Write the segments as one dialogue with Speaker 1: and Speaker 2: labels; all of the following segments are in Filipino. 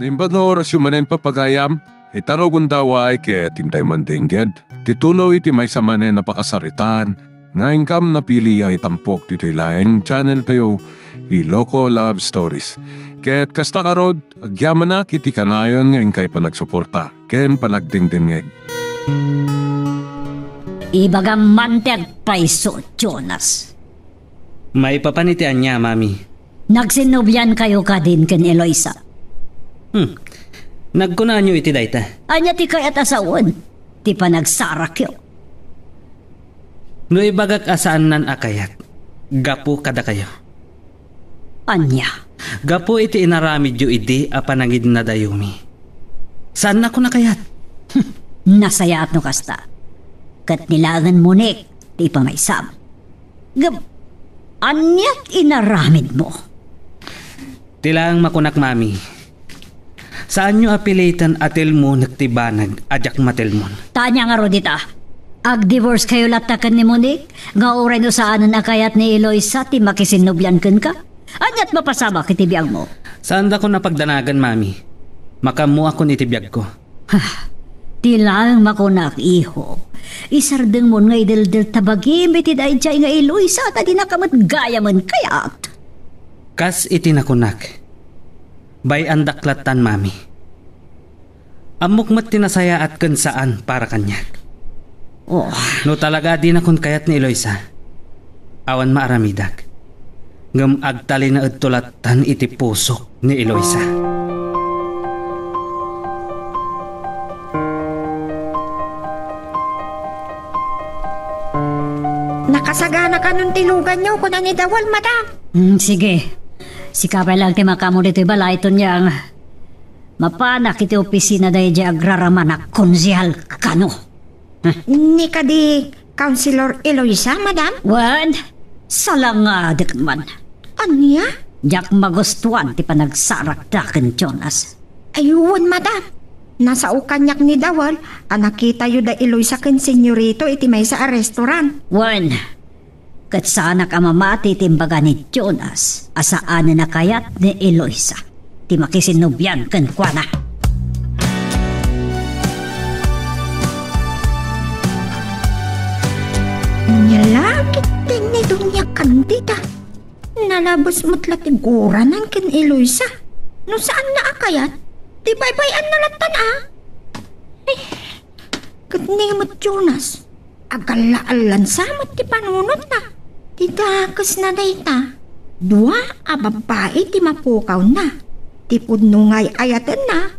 Speaker 1: Nimba na oras yung manen papagayam, itaro kong daway kaya tintay mandingged. Titulo iti may samanen napakasaritan, nga ingkam napili ay tampok dito ilayang channel kayo, Iloko Love Stories. Kaya't kasta karod, agyaman na kiti kanayon ngayon kay panagsuporta, ken panagdingdingeg.
Speaker 2: Ibagang manteg paiso, Jonas.
Speaker 3: May papanitian niya, Mami.
Speaker 2: Nagsinubyan kayo ka din ken Eloisa.
Speaker 3: Nagkunaan niyo iti dayta.
Speaker 2: Anya ti kayat asawan, ti panagsarak yo.
Speaker 3: No ibagak asaan nan akayat, gapu kada kayo.
Speaker 2: Anya?
Speaker 3: Gapu iti inaramid yu idi apanagid na dayumi. Saan na ko nakayat?
Speaker 2: Nasayaat no kasta. Kat nilangan mo nik, ti pamaysam. Anyat inaramid mo?
Speaker 3: Tilang makunak, Mami. Saan nyo apilitan atil mo nagtibanag ajak matilmon?
Speaker 2: Tanya nga rodita. Ag-divorce kayo latakan ni Monique? Nga oray no saan na kayat ni Eloisa ti makisinubyan kan ka? Anyat mapasama kitibiyag mo?
Speaker 3: Saan da ko napagdanagan, Mami? Makamu ako nitibiyag ko.
Speaker 2: Tilang makunak, iho. Isardeng mo nga idildil tabagim iti dayjay nga Eloisa at di nakamat gaya man kayat.
Speaker 3: Kas iti nakunak. Bay andaklatan, Mami. Amok mat tinasaya at kun saan para kanyak.
Speaker 2: Oh.
Speaker 3: No talaga di na kun kayat ni Eloisa. Awan maaramidag. Ngam agtali na udtulatan iti puso ni Eloisa.
Speaker 4: Nakasagana ka nung tilugan niyo kung ni Dawal, madam.
Speaker 2: Sige. Sikapay lang ti makamo dito ibalayton niyang mapanak iti opisina dahi di agraraman na konsihal kano.
Speaker 4: Ni ka di Councilor Eloisa, madam?
Speaker 2: Wan, salangadik man.
Speaker 4: Anya?
Speaker 2: Diyak magustuhan ti panagsarak daken Jonas.
Speaker 4: Ayun, madam. Nasa ukanyak ni Dawal, nakita yu da Eloisa ken senyorito iti may sa restaurant.
Speaker 2: Wan, kat sana ka mamati timbaga ni Jonas, asaan na kayat ni Eloisa. Ti makisinubyan ken kuana.
Speaker 4: Nyalakit din ni Dunya Candida. Nalabas mo't latiguran ken Eloisa. No saan na akayat? Di baybayan na latan Kat ni mo't Jonas. Agalaalan samot ti panunod na. Ti dakas na dayta. Dua babae ti mapukaw na. Ti pudnungay ayatan na.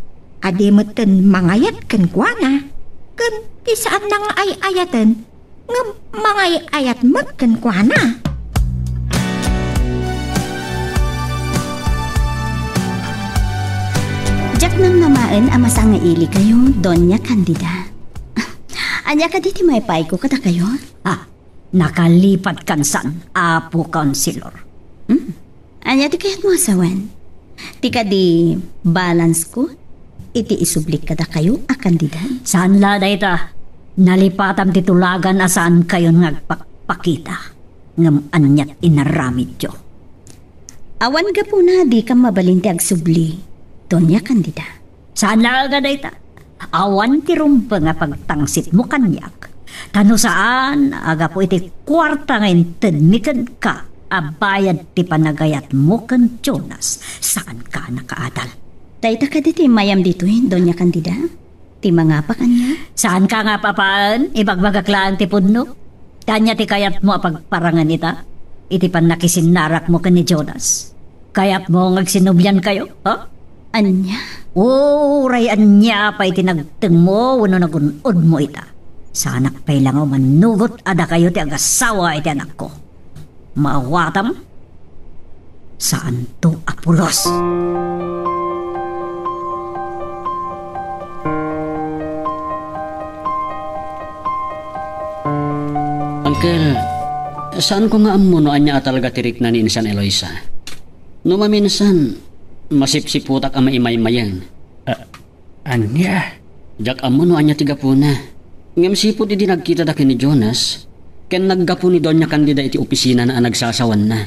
Speaker 4: Adimeten mangayat ken kuana. Ken ti saan nang ay ayatan. Nga mangay ayat mat ken kuana.
Speaker 5: Jak nang namaan amasa nga ili kayo, Donya Candida. Anya ka diti may pay ko kada kayo?
Speaker 2: Nakalipat kan san, Apo Councilor.
Speaker 5: Anya ti kayat mo asawan? Ti ka di balance ko? Iti isublik kada kayo, kandidat?
Speaker 2: Saan la dayta? Nalipatam titulagan asaan kayo ngagpakpakita. Ngam anyat inaramid yo.
Speaker 5: Awan ga po na di ka mabalinti agsubli, Donya Candida.
Speaker 2: Saan la ga dayta? Awan ti rumpa nga pagtangsit mo kanyak. Tano saan, aga po iti kwarta ngayon tenmikan ka, abayad ti panagayat mo kan Jonas, saan ka nakaadal?
Speaker 5: Dayta ka diti mayam dito Donya Candida? Ti mga pa kanya?
Speaker 2: Saan ka nga papaan? Ibagbagaklaan ti pudno? Kanya ti kayat mo apagparangan ita? Iti pan nakisinarak mo kan ni Jonas? Kayat mo ngagsinubyan kayo?
Speaker 5: Anya?
Speaker 2: Ray anya pa iti nagteng mo, wano nagunod mo ita. Sa anak pa'y lang o manugot ada kayo ti agasawa iti anak ko. Maawatam? Saan to Apulos?
Speaker 6: Uncle, saan ko nga amuno anya talaga tirik na ni Insan Eloisa? No maminsan, masipsiputak ang maimay-mayan.
Speaker 3: Anya?
Speaker 6: Jak amuno anya tiga po na. Ngam sipot iti nagkita da ni Jonas, ken naggapo ni Donya Candida iti opisina na nagsasawan na.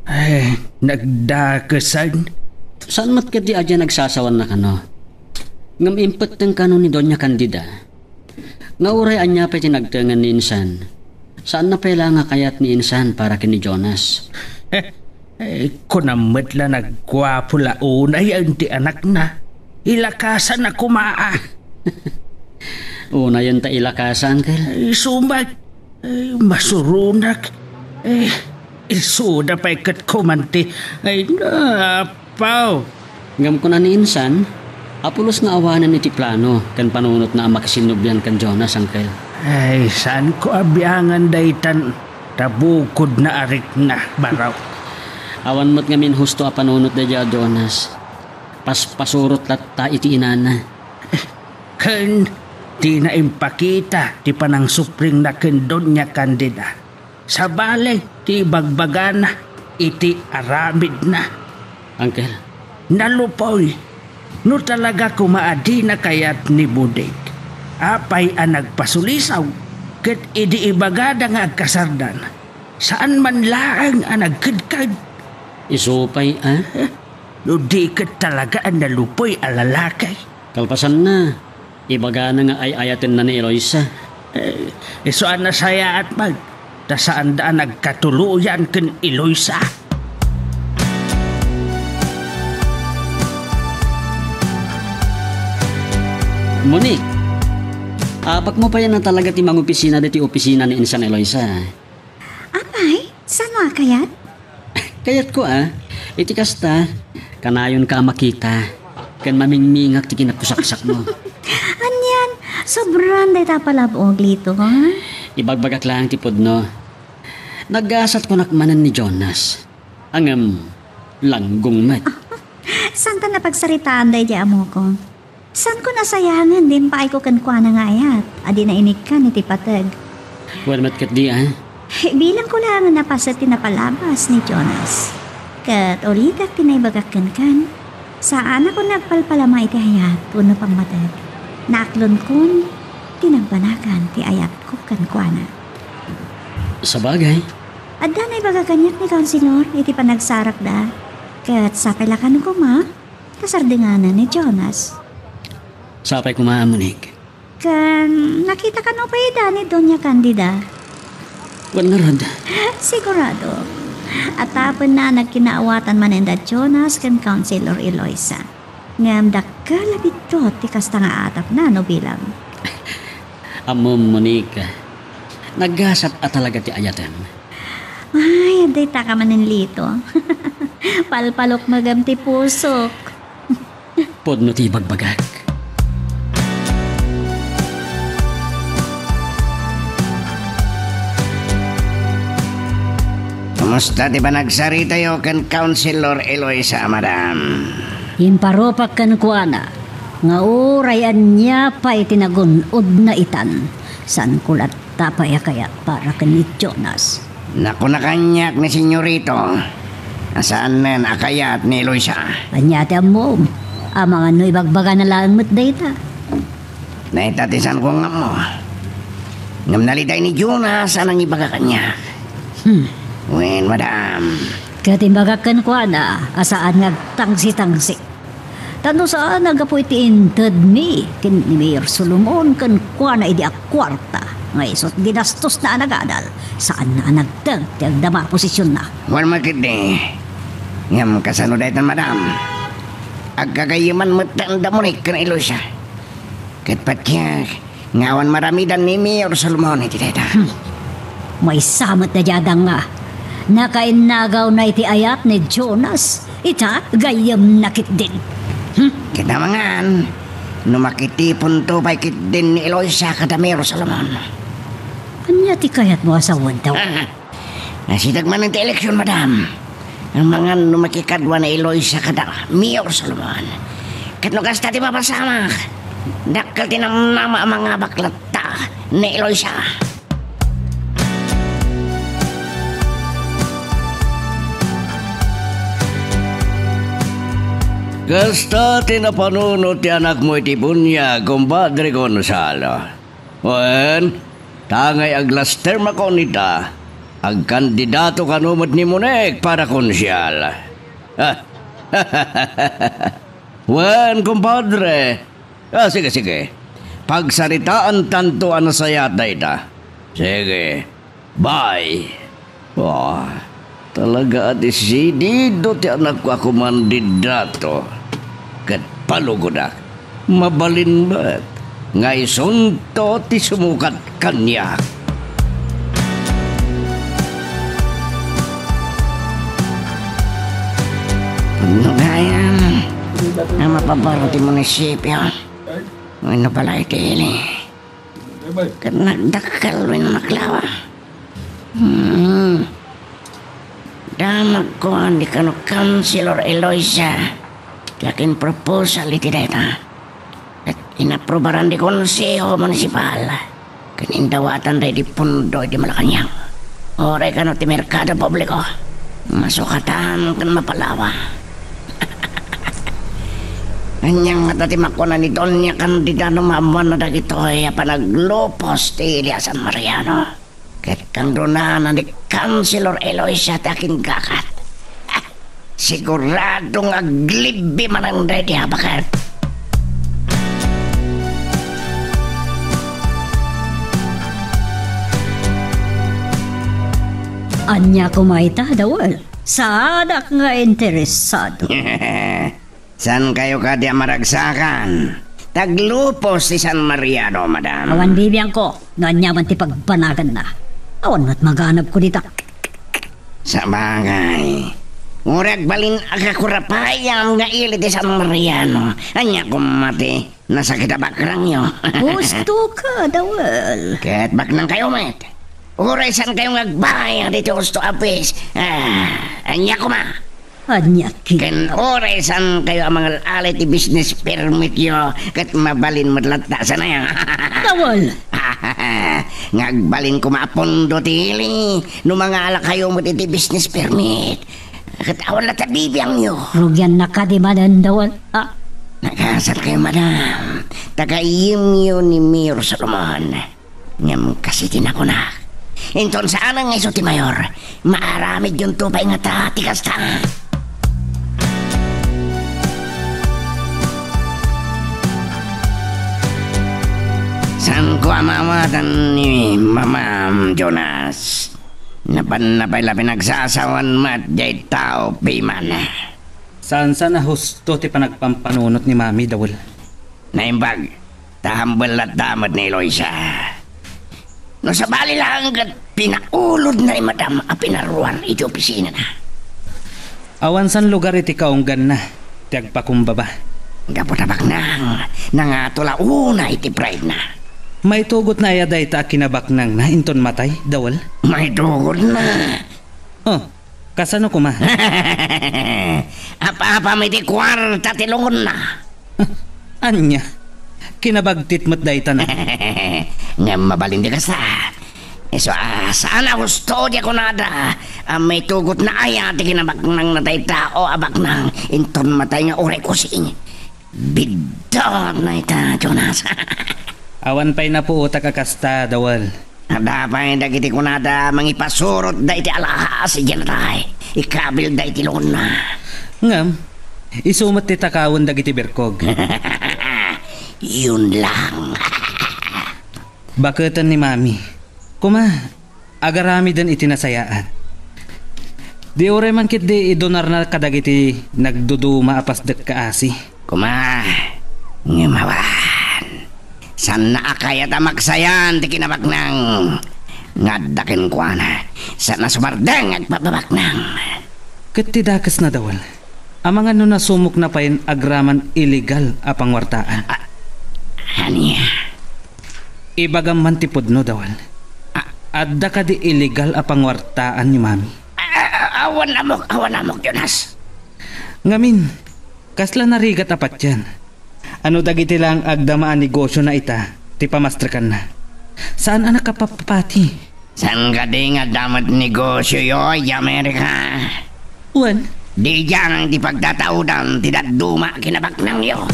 Speaker 3: Ay, nagdakasan.
Speaker 6: Saan mat ka di adya nagsasawan na kano? Ngam impet ng kano ni Doña Candida. Nga uray anya pa tinagtangan ni Insan. Saan na pala nga kayat ni Insan para kini Jonas?
Speaker 7: Kunamit la nagwapo la unay ang ti anak na. Ilakasan na kumaa.
Speaker 6: Una yun ta ilakasan, Uncle.
Speaker 7: Sumag. Masurunak. Isuda pa ikat kumanti. Napaw.
Speaker 6: Ngam ko na ni Insan, apulos nga awanan ni ti plano kan panunot na makasinubyan kan Jonas, Uncle.
Speaker 7: Saan ko abiangan daytan. Tabukod na arik na baraw.
Speaker 6: Awan mo't ngamin husto a panunot da dya, Jonas. Pasurot latta iti inana.
Speaker 7: Kan di na impakita ti panang supring na kendon niya Candida. Sa balay ti bagbagana iti aramid na.
Speaker 6: Uncle,
Speaker 7: Nalupoy, no talaga kumaadi na kayat ni Budeg. Apay ang nagpasulisaw, ket idi ibagada nga agkasardan. Saan man laang ang nagkadkad.
Speaker 6: isupay,
Speaker 7: No di ket talaga ang nalupoy alalakay.
Speaker 6: Kalpasan na. Ibaga na nga ay ayatin na ni Eloisa.
Speaker 7: Isuan na saya at mag. Ta saan daan nagkatuluyan ken Eloisa.
Speaker 6: Monique, apak mo pa yan na talaga ti mga opisina di ti opisina ni Insan Eloisa.
Speaker 4: Apay, saan mo kayat?
Speaker 6: Kayat ko iti kasta, kanayon ka makita. Kan mamingmingak ti kinapusaksak mo.
Speaker 2: Anyan, sobrang dayta palabog lito, ha?
Speaker 6: Ibagbagak lang ti pudno. Naggasat ko nakmanan ni Jonas. Angam, langgong mat.
Speaker 2: Saan ta napagsaritaan day di amo ko? Saan ko nasayangan din pa ay ko kankwa na nga ayat? Adi na inig ka ni tipatag.
Speaker 6: Well, matkat di
Speaker 2: Bilang ko lang napasa tinapalabas ni Jonas. Kat uligat tinaybagakan kan. Saan ako nagpalpalama iti hayat puno pang matag. Naaklon kun, tinagbanakan ti ayat ko kankwana.
Speaker 6: Sa bagay,
Speaker 2: Adda na ibagakanyak ni Councilor iti panagsarak da. Kat sa kailakan ko ma, kasardinganan ni Jonas.
Speaker 6: sapay kumaan, Monique.
Speaker 2: Kan nakita ka no pa ni Doña Candida.
Speaker 6: Wan nga rod.
Speaker 2: Sigurado. At tapon na nagkinaawatan manenda Jonas kan Councilor Eloisa. Ngam dakala bito ti kasta nga atap na no bilang.
Speaker 6: Amo, Monique. Naggasat at talaga ti ayatem.
Speaker 2: Ay, aday taka manin lito. Palpalok magam ti pusok.
Speaker 6: Podno ti bagbagak.
Speaker 8: Kumusta di ba nagsarita yo kan Councilor Eloisa, madam?
Speaker 2: Imparopak kan kuana. Nga urayan niya pa itinagunod na itan. San kulat tapaya kaya para kanit Jonas.
Speaker 8: Naku na kanyak ni senyorito. Asaan men akayat ni Eloisa?
Speaker 2: Anyate mo. Ang mga no ibagbaga na lang mo't data.
Speaker 8: Naitatisan ko nga mo. Ngam nalitay ni Jonas anang ibaga kanya. Wen, madam.
Speaker 2: Katimbagakan ko na asaan nagtangsi-tangsi. Tano saan nagapoy ti inted mi kin ni Mayor Solomon kan kwa na idi akwarta. Nga isot dinastos na anagadal. Saan na nagtag ti agdama posisyon na.
Speaker 8: Wan makiti. Ngam kasano daytan, madam. Agkagayaman matanda mo ni kan Eloisa. Katpat kya ngawan maramidan ni Mayor Solomon iti dayta.
Speaker 2: May samot na jadang nga. Nakainagaw na iti ayat ni Jonas. Ita gayam nakit din.
Speaker 8: Kita mangan. Numakitipon to pa'y kit din ni Eloisa kada Mayor Solomon.
Speaker 2: Anya ti kayat mo asawan daw.
Speaker 8: Nasitag man ang eleksyon, madam. Ang mga numakikadwa na Eloisa kada Mayor Solomon. Katnugas tati papasama. Dakal tinamnama ang mga baklata ni Eloisa.
Speaker 9: Kasta tinapanunot ti anak mo iti bunya, kumpadre Gonzalo. Wen, tangay aglaster makonita, agkandidato kanumot ni Monek para konsyal. Wen, kumpadre. Sige. Pagsaritaan tanto ano saya dayta. Sige. Bye. Wah, talaga ati sidido ti anak ko ako mandidato. Kat palugodak. Mabalin ba't? Ngay sunto ti sumukat kanya.
Speaker 8: Ngayon, ang mapabaro ti munisipyo. Ano pala iti ini? Kat nagdakal rin maklawa. Damag ko di kano Councilor Eloisa. Yakin proposal iti data. At inaprobaran di konseho municipal. Kanindawatan rin di pundo di Malacanang. Oray kano ti merkado publiko. Masukatan kan mapalawa. Anyang natatimak ko na ni Doña Candida numamuan na dagito ay panaglopos ti Iliasan Mariano. Ket kang donanan ni Councilor Eloisa takin gakat. Siguradong aglibi man ang day di habakat.
Speaker 2: Anya kumaita dawal. Saadak nga interesado.
Speaker 8: San kayo ka di maragsakan? Taglupos si San Mariano, madam.
Speaker 2: Awan bibiyang ko, ganyan man ti pagbanagan na. Awan mat maganap ko dita.
Speaker 8: Sa bagay. Ngurag balin akakurapayang nga ilit ni San Mariano. Anya kumati, nasa kitabakrang nyo.
Speaker 2: Gusto ka dawal.
Speaker 8: Ket baknang kayo, met. Uray san kayo ngagbayang dito gusto apis. Anya kuma.
Speaker 2: Anya
Speaker 8: Ken oray san kayo ang mga ality business permit yo ket mabalin madlata sana yan.
Speaker 2: dawal.
Speaker 8: Ngagbalin ko maapondo tili no mga ala kayo mo iti business permit. Ket awan lata bibiyang yo.
Speaker 2: Rugyan na ka di madan dawal.
Speaker 8: Nakasal kayo, madam. Tagayim yo ni Mayor Solomon. Ngam kasi tinakunak. Inton saan ang iso ti Mayor? Maaramid yung tupay nga ta, tikas ta. San ko amamatan ni Mamam Jonas? Napan pinagsasawan mat jay tao piman.
Speaker 3: Saan na husto ti panagpampanunot ni Mami dawal?
Speaker 8: Naimbag, tahambal at damad ni Eloisa. No sa bali lang kat pinaulod na ni Madam a pinaruan iti opisina na.
Speaker 3: Awan san lugar iti kaunggan na, ti agpakumbaba.
Speaker 8: Gaputabak nang nangatula una iti pride na.
Speaker 3: May tugot na ayaday ta kinabaknang na inton matay dawal?
Speaker 8: May dugod na.
Speaker 3: Oh, kasano kuma?
Speaker 8: Apa-apa may di kwarta tilungon na.
Speaker 3: Anya, kinabagtit mo't dayta na.
Speaker 8: Nga mabalin di ka sa. So, saan gusto di ako nada? May tugot na aya di kinabaknang na tayo tao abaknang inton matay nga oray kusing. Bidon na ita, Jonas.
Speaker 3: Awan pa'y napuuta kakasta dawal.
Speaker 8: Adapay dagiti ko nada mangipasurot da iti alahas si Janatay. Ikabil da iti lon na.
Speaker 3: Ngam, isumat ti takawon dagiti berkog.
Speaker 8: Yun lang.
Speaker 3: Baketan ni Mami. Kuma, agarami dan itinasayaan. Di ore man kit di idonar na kadagiti nagduduma apas dek kaasi.
Speaker 8: Kuma, ngumawan. San naakayat amaksayan ti kinabaknang. Ngadakin ko na. San nasumardang agpababaknang.
Speaker 3: Katidakas na dawal. Amangan no nasumok na payin agraman illegal apang wartaan.
Speaker 8: Haniya.
Speaker 3: Ibagam man tipod no dawal. Adda ka di illegal apang wartaan ni Mami.
Speaker 8: Awan amok, Jonas.
Speaker 3: Ngamin, kasla narigat apat yan. Ano dagiti lang agdamaan negosyo na ita, ti pamastrakan na. Saan anak kapapapati?
Speaker 8: San ka di nga damat negosyo yoy, Amerika?
Speaker 3: Wan?
Speaker 8: Di dyan di pagtataudan, ti daduma kinabaknang yo.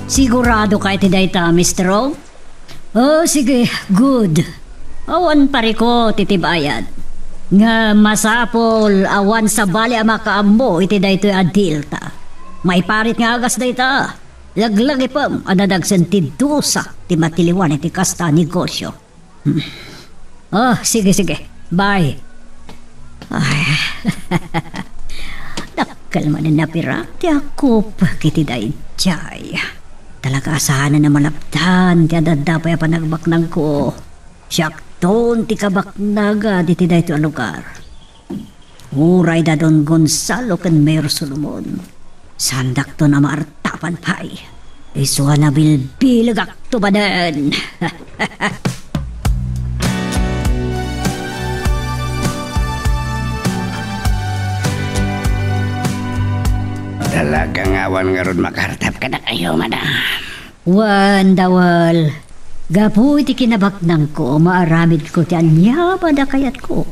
Speaker 2: Sigurado kay ti dayta, Mr. O? Oh, sige, good. Awan pare ko titibayad. Nga masapol awan sa bali ang makaambo iti daytoy adil ta. May parit nga agas dayta. Laglagi pa anadag sentidusa ti matiliwan iti kasta negosyo. Oh, sige. Bye. Ay, dakal man na napira ti ako pa kiti dayjay. Talaga asahan na malaptan ti adadapay panagbaknang ko. Siyakton ti kabaknaga di ti dayto a lugar. Uray da Don Gonzalo ken Mayor Solomon. Sandak to na maartapan pay. Isuha na bilbilag akto ba den?
Speaker 8: Talagang awan nga ron makartap ka na kayo, madam.
Speaker 2: Wan dawal. Gapu iti kinabaknang ko, maaramid ko ti anya ba da kayat ko.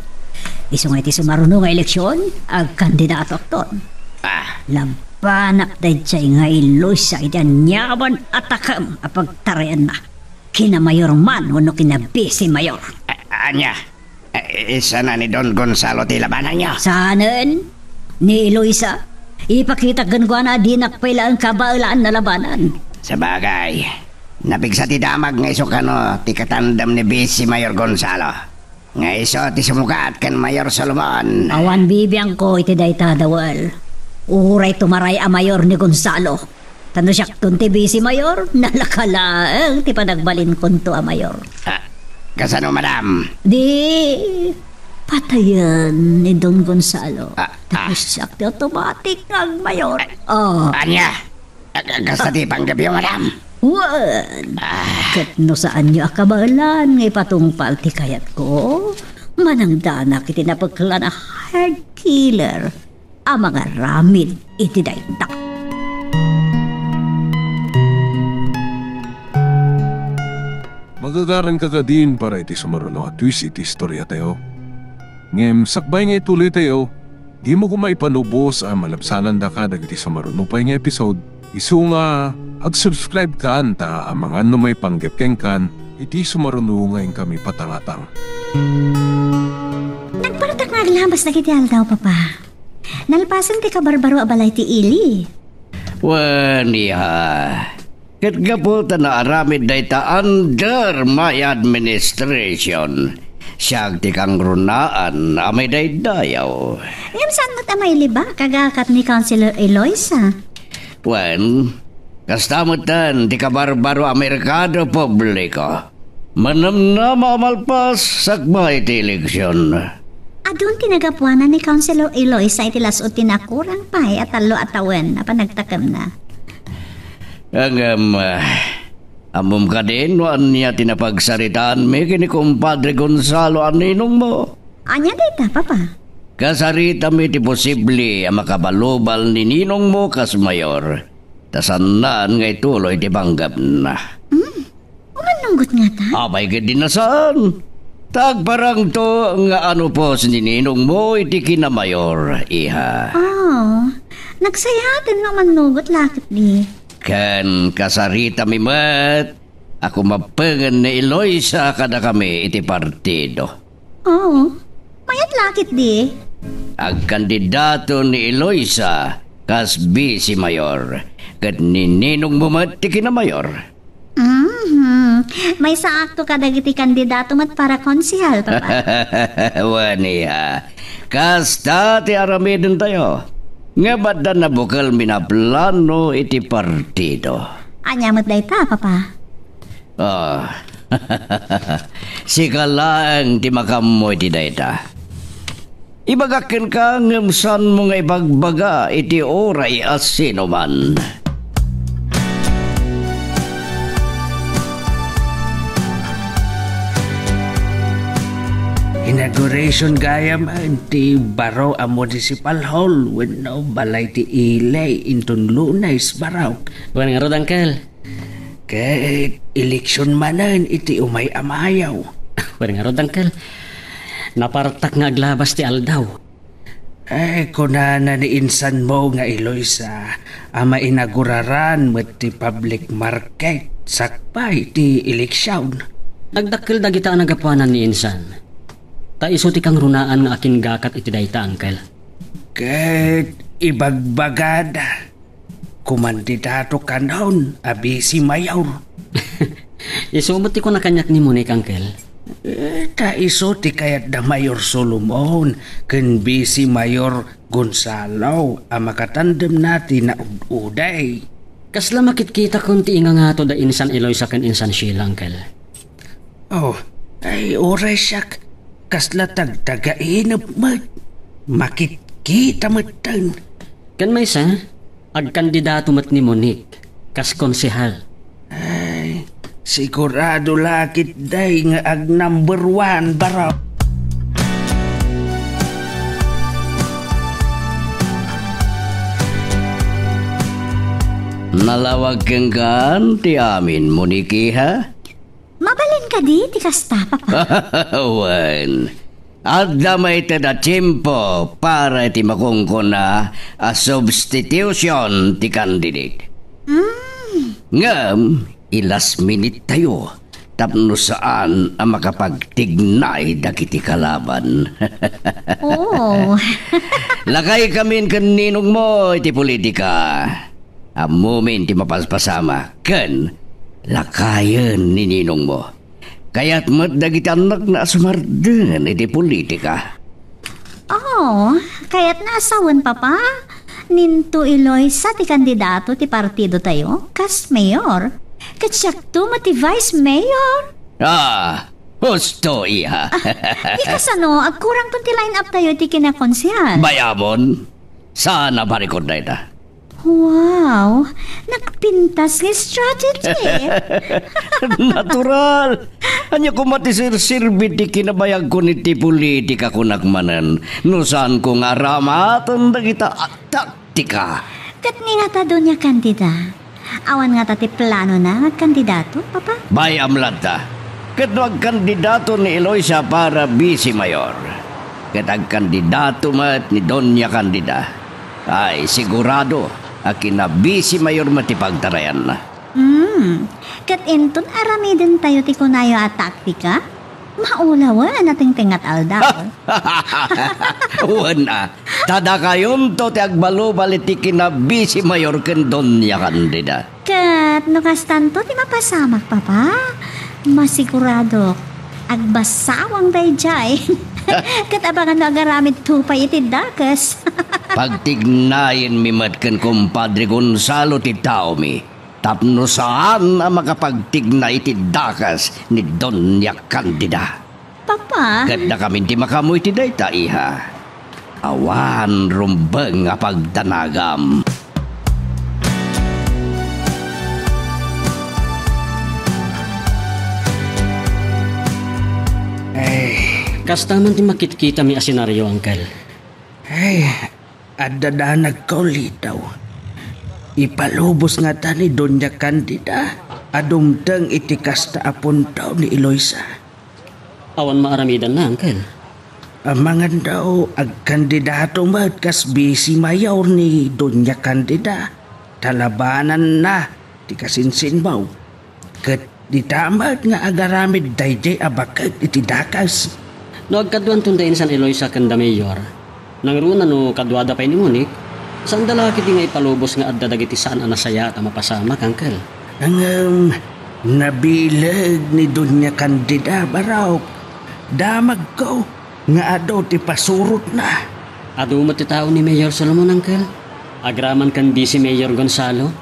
Speaker 2: Iso nga iti sumaruno nga eleksyon, ag kandidato akton. Labanak day chay nga ilos sa iti anyaban atakam apagtarayan na. Kina mayor man, wano kina bisi mayor.
Speaker 8: Anya, isa na ni Don Gonzalo ti labanan niya.
Speaker 2: Saanan? Ni Eloisa? Ipakita ganwa na dinak pala ang kabailaan na labanan.
Speaker 8: Sa bagay, napigsa ti damag nga iso kano ti katandam ni Bisi Mayor Gonzalo. Nga iso ti sumukat kan Mayor Solomon.
Speaker 2: Awan bibiyang ko iti dayta dawal. Uray tumaray a Mayor ni Gonzalo. Tano siyak kun ti Bisi Mayor, nalakalaang ti panagbalin kunto a Mayor.
Speaker 8: Kasano, madam?
Speaker 2: Di patayan ni Don Gonzalo. Tapos siya ti automatic ang Mayor.
Speaker 8: Anya, kasta ti panggabi yung madam?
Speaker 2: Wan! Kat no saan nyo akabalan ngay patungpal ti kayat ko? Manangdanak iti napagkala na hard killer ang mga ramid iti daytak.
Speaker 1: Magagaran ka din para iti sumaruno at twist iti istorya tayo. Ngem sakbay nga ituloy tayo, di mo kumaipanubos ang malapsanan da ka dagiti sumaruno pa nga episode. Isu nga ag-subscribe ka anta ang mga may panggapkeng kan iti sumaruno ngayon kami patangatang.
Speaker 5: Nagparatak nga aglabas na kiti aldaw, papa. Nalpasan ti kabarbaro abalay ti ili.
Speaker 9: Waniha. Ket gaputa na aramid dayta under my administration. Siyag ti kang runaan amay daydayaw.
Speaker 5: Ngam saan mo't amay liba kagakat ni Councilor Eloisa?
Speaker 9: Wen, kastamutan ti kabarbaro Amerikado publiko. Manam na mamalpas sakbay ti eleksyon.
Speaker 5: Adun tinagapuanan ni Councilor Eloisa iti lasot tinakurang pay at talo atawen na panagtakam na.
Speaker 9: Ang amom ka din, waan niya tinapagsaritaan mi kini kumpadre Gonzalo aninong mo.
Speaker 5: Anya dita, papa?
Speaker 9: Kasarita mi ti posible ang makabalubal ni ninong mo kas mayor. Tasannaan nga ituloy ti banggap na.
Speaker 5: Umanunggot nga ta?
Speaker 9: Abay ka din na saan? Tagparang to nga ano po si ninong mo iti kinamayor, iha.
Speaker 5: Oh, nagsayatin naman nugot lakit ni.
Speaker 9: Kan kasarita mi mat, ako mapengen ni Eloisa kada kami iti partido.
Speaker 5: Oh, mayat lakit di.
Speaker 9: Ang kandidato ni Eloisa kas Bisi Mayor, kat nininong mo mat ti kinamayor.
Speaker 5: May saakto ka dagiti kandidato mat para konsihal, papa.
Speaker 9: Waniha, kasta ti aramidin tayo. Nga ba't na bukal minaplano iti partido?
Speaker 5: Anya mat dayta, papa.
Speaker 9: Oh, sika lang ti makamoy ti dayta. Ibagakin ka ngamsan mo nga ibagbaga iti oray as sino man.
Speaker 7: Inauguration gayam ti baraw a municipal hall when no balay ti ilay intun lunays baraw.
Speaker 6: Wan nga rod, Uncle.
Speaker 7: Kaya eleksyon manan iti umay amayaw.
Speaker 6: Wan nga rod, Uncle. Napartak nga aglabas ti aldaw.
Speaker 7: Ay, kunana ni insan mo nga Eloisa, ama inaguraran met ti public market, sakpay ti eleksyon.
Speaker 6: Nagdakkel dagita ang nagapuanan ni insan. Ta iso ti kang runaan nga akin gakat iti dayta, Uncle.
Speaker 7: Ket ibagbagada, kumandidato ka noon, abi si Mayor.
Speaker 6: Isumot ti ko na kanyak ni Monique, Uncle.
Speaker 7: Ta iso ti kayat da Mayor Solomon, ken si Mayor Gonzalo, ang makatandem natin na uday.
Speaker 6: Kasla makitkita kunti nga nga to da insan Eloisa ken insan Sheila, Uncle.
Speaker 7: Oh, ay oray siyak, kasla tagtagainap mat, makikita matan.
Speaker 6: Kan may sa, agkandidato mat ni Monique, kas konsehal.
Speaker 7: Ay, sigurado lakit day nga ag number 1 baraw.
Speaker 9: Nalawag kang kan ti amin, Moniki, ha?
Speaker 4: Mabalin ka di, ti kasta, papa.
Speaker 9: Wan. At damay tada tiyempo para iti makungkon na a substitution ti candidate. Ngam, ilas minute tayo. Tapno saan ang makapagtignay dagiti kalaban.
Speaker 4: Oh.
Speaker 9: Lakay kamin kaninong mo iti politika. Ang moment ti mapaspasama, ken lakayan ni ninong mo. Kaya't dagiti anak na sumarden iti politika.
Speaker 2: Oh, kaya't naasawan papa. Ninto Eloisa ti kandidato ti partido tayo, kas mayor. Katsyak to mati vice mayor.
Speaker 9: Ah, husto iha.
Speaker 2: Ikas agkurang to ti line up tayo ti kinakonsyan.
Speaker 9: Bayamon, sana barikod na ita.
Speaker 2: Wow, nagpintas ng strategy.
Speaker 9: Natural. Anya ko matisir-sirbi ti kinabayag ko ni ti politika kunakmanan. No saan ko nga ramatan dagita at taktika.
Speaker 2: Kat ni nga ta doon niya kandida. Awan nga ta ti plano na kandidato, papa?
Speaker 9: Bayam lata. Kat kandidato ni Eloisa para vice mayor. Kat kandidato mat ni Doña Candida. Ay sigurado akin na vice mayor matipagtarayan na.
Speaker 2: Kat inton aramiden tayo ti kunayo at taktika? Maulawan nating tingat aldaw.
Speaker 9: Wana, tada kayon to ti agbalo balitikin na vice mayor ken Doña Candida.
Speaker 2: Kat nukas tanto ti mapasamak, papa. Masigurado, agbasawang dayjay. Kat abangan no agaramid tupay iti dakas.
Speaker 9: Pagtignayin mi matken kumpadre Gonzalo ti tao mi. Tapno saan ang makapagtignay ti dakas ni Doña Candida.
Speaker 2: Papa?
Speaker 9: Kada kami ti makamoy ti dayta iha. Awan rumbeng nga pagdanagam.
Speaker 6: Kasta man ti makitkita mi asenaryo, Uncle.
Speaker 7: Ay, adada nagkaulitaw. Ipalubos nga ta ni Doña Candida. Adumtang iti kasta apuntaw ni Eloisa.
Speaker 6: Awan maaramidan na, Uncle.
Speaker 7: Amangan daw agkandidato mat kas vice mayor ni Doña Candida. Talabanan na ti kasinsinbaw. Ket di tamat nga agaramid dayjay abakat iti dakas.
Speaker 6: No agkaduan tundain san Eloisa ken da mayor. Nangruna no kadwada pay ni Monique. Saan dalaki di nga ipalubos nga adda dagiti saan anasaya at mapasamak, Uncle.
Speaker 7: Ang nabilag ni Doña Candida baraw. Damag ko nga ado ti pasurot na.
Speaker 6: Ado ti tao ni Mayor Solomon, Uncle. Agraman kan di si Mayor Gonzalo.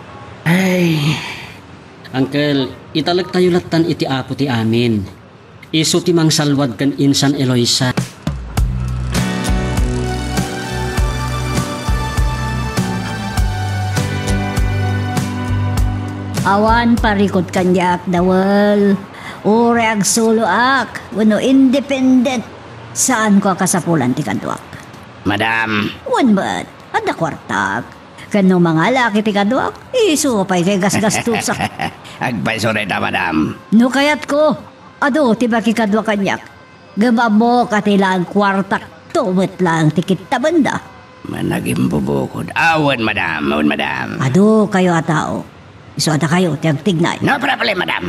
Speaker 7: Ay,
Speaker 6: Uncle, italag tayo latan iti apo ti amin. Iso ti mang salwad kan insan Eloisa.
Speaker 2: Awan parikot kanyak dawal. Ure ag solo ak. Wano independent. Saan ko kasapulan ti kadwak?
Speaker 9: Madam.
Speaker 2: Wan ba't? Ada kwartak. Kano mga laki ti kadwak? Iso pa'y kay gasgastusak.
Speaker 9: Agpaisoreta, madam.
Speaker 2: No kayat ko. Ado, tiba kikadwa kanyak. Gama mo katilaan kwartak. Tuwit lang tikit tabanda.
Speaker 8: Managing bubukod. Awan, madam. Awan, madam.
Speaker 2: Ado kayo atao. Iso ata kayo, tiyag tignay.
Speaker 8: No problem, madam.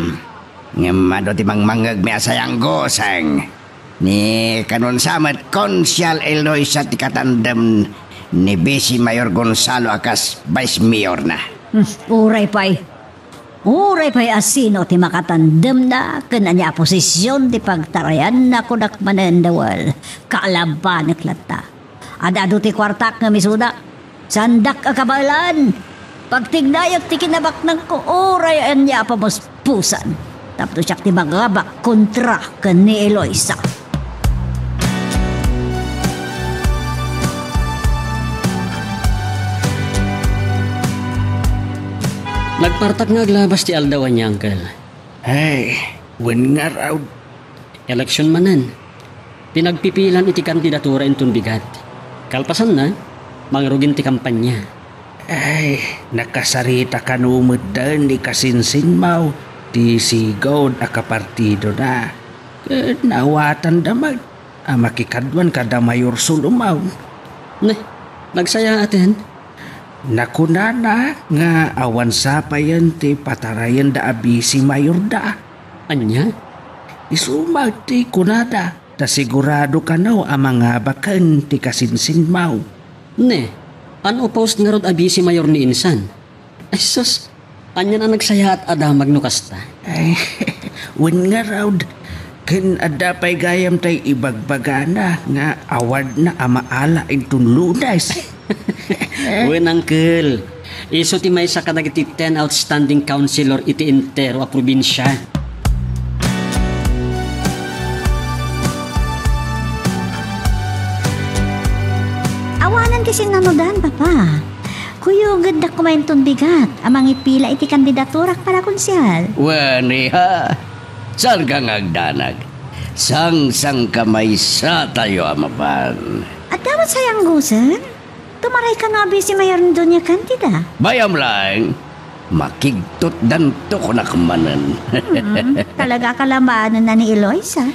Speaker 8: Ngam ti mang mangag may asayang gosang. Ni kanon samat Konsyal Eloisa ti katandem ni Bisi Mayor Gonzalo akas Vice Mayor na.
Speaker 2: Uray pa'y. Uray pa'y asino ti makatandem na kananya posisyon ti pagtarayan na kunak manendawal. Kaalaban naklata. Adado ti kwartak nga misuda. Sandak akabalan. Pagtignayak ti kinabak ng ko uray anya pamuspusan. Tapos siya ti magabak kontra kan ni Eloisa.
Speaker 6: Nagpartak nga aglabas ti aldawan niya, Uncle.
Speaker 7: Ay, wen nga raw.
Speaker 6: Eleksyon manan. Pinagpipilan iti kandidatura intun bigat. Kalpasan na, mangrugin ti kampanya.
Speaker 7: Ay, nakasarita ka numuddan ni kasinsin mau. Ti sigaw na kapartido na. Nawatan damag. Makikadwan kada Mayor Sulumaw.
Speaker 6: Ne, nagsaya atin.
Speaker 7: Nakunana nga awan sapayan ti patarayan da abi si Mayor da.
Speaker 6: Anya?
Speaker 7: Isumag ti kunada. Da sigurado ka na ang mga bakan ti kasinsin mau.
Speaker 6: Ne, unopposed nga rod abi si Mayor ni Insan. Ay sus, anya na nagsaya at adamag no kasta.
Speaker 7: Ay, wen nga raw. Ken adapay gayam tay ibagbagana nga award na amaala intun lunas.
Speaker 6: Wen, Uncle. Iso ti may sa kadagiti 10 outstanding councilor iti entero a probinsya.
Speaker 4: Awanan kasi nanudan, Papa. Kuyo ganda kumaintong bigat. Amang ipila iti kandidaturak para konsyal.
Speaker 9: Wani ha, saan ka ngagdanag? Sang-sang kamay sa tayo amapan.
Speaker 4: At dapat sayang gusan, tumaray ka nga si Mayor Doña Candida.
Speaker 9: Bayam lang, makigtot danto ko na kamanan.
Speaker 4: Talaga kalambaanan na ni Eloisa.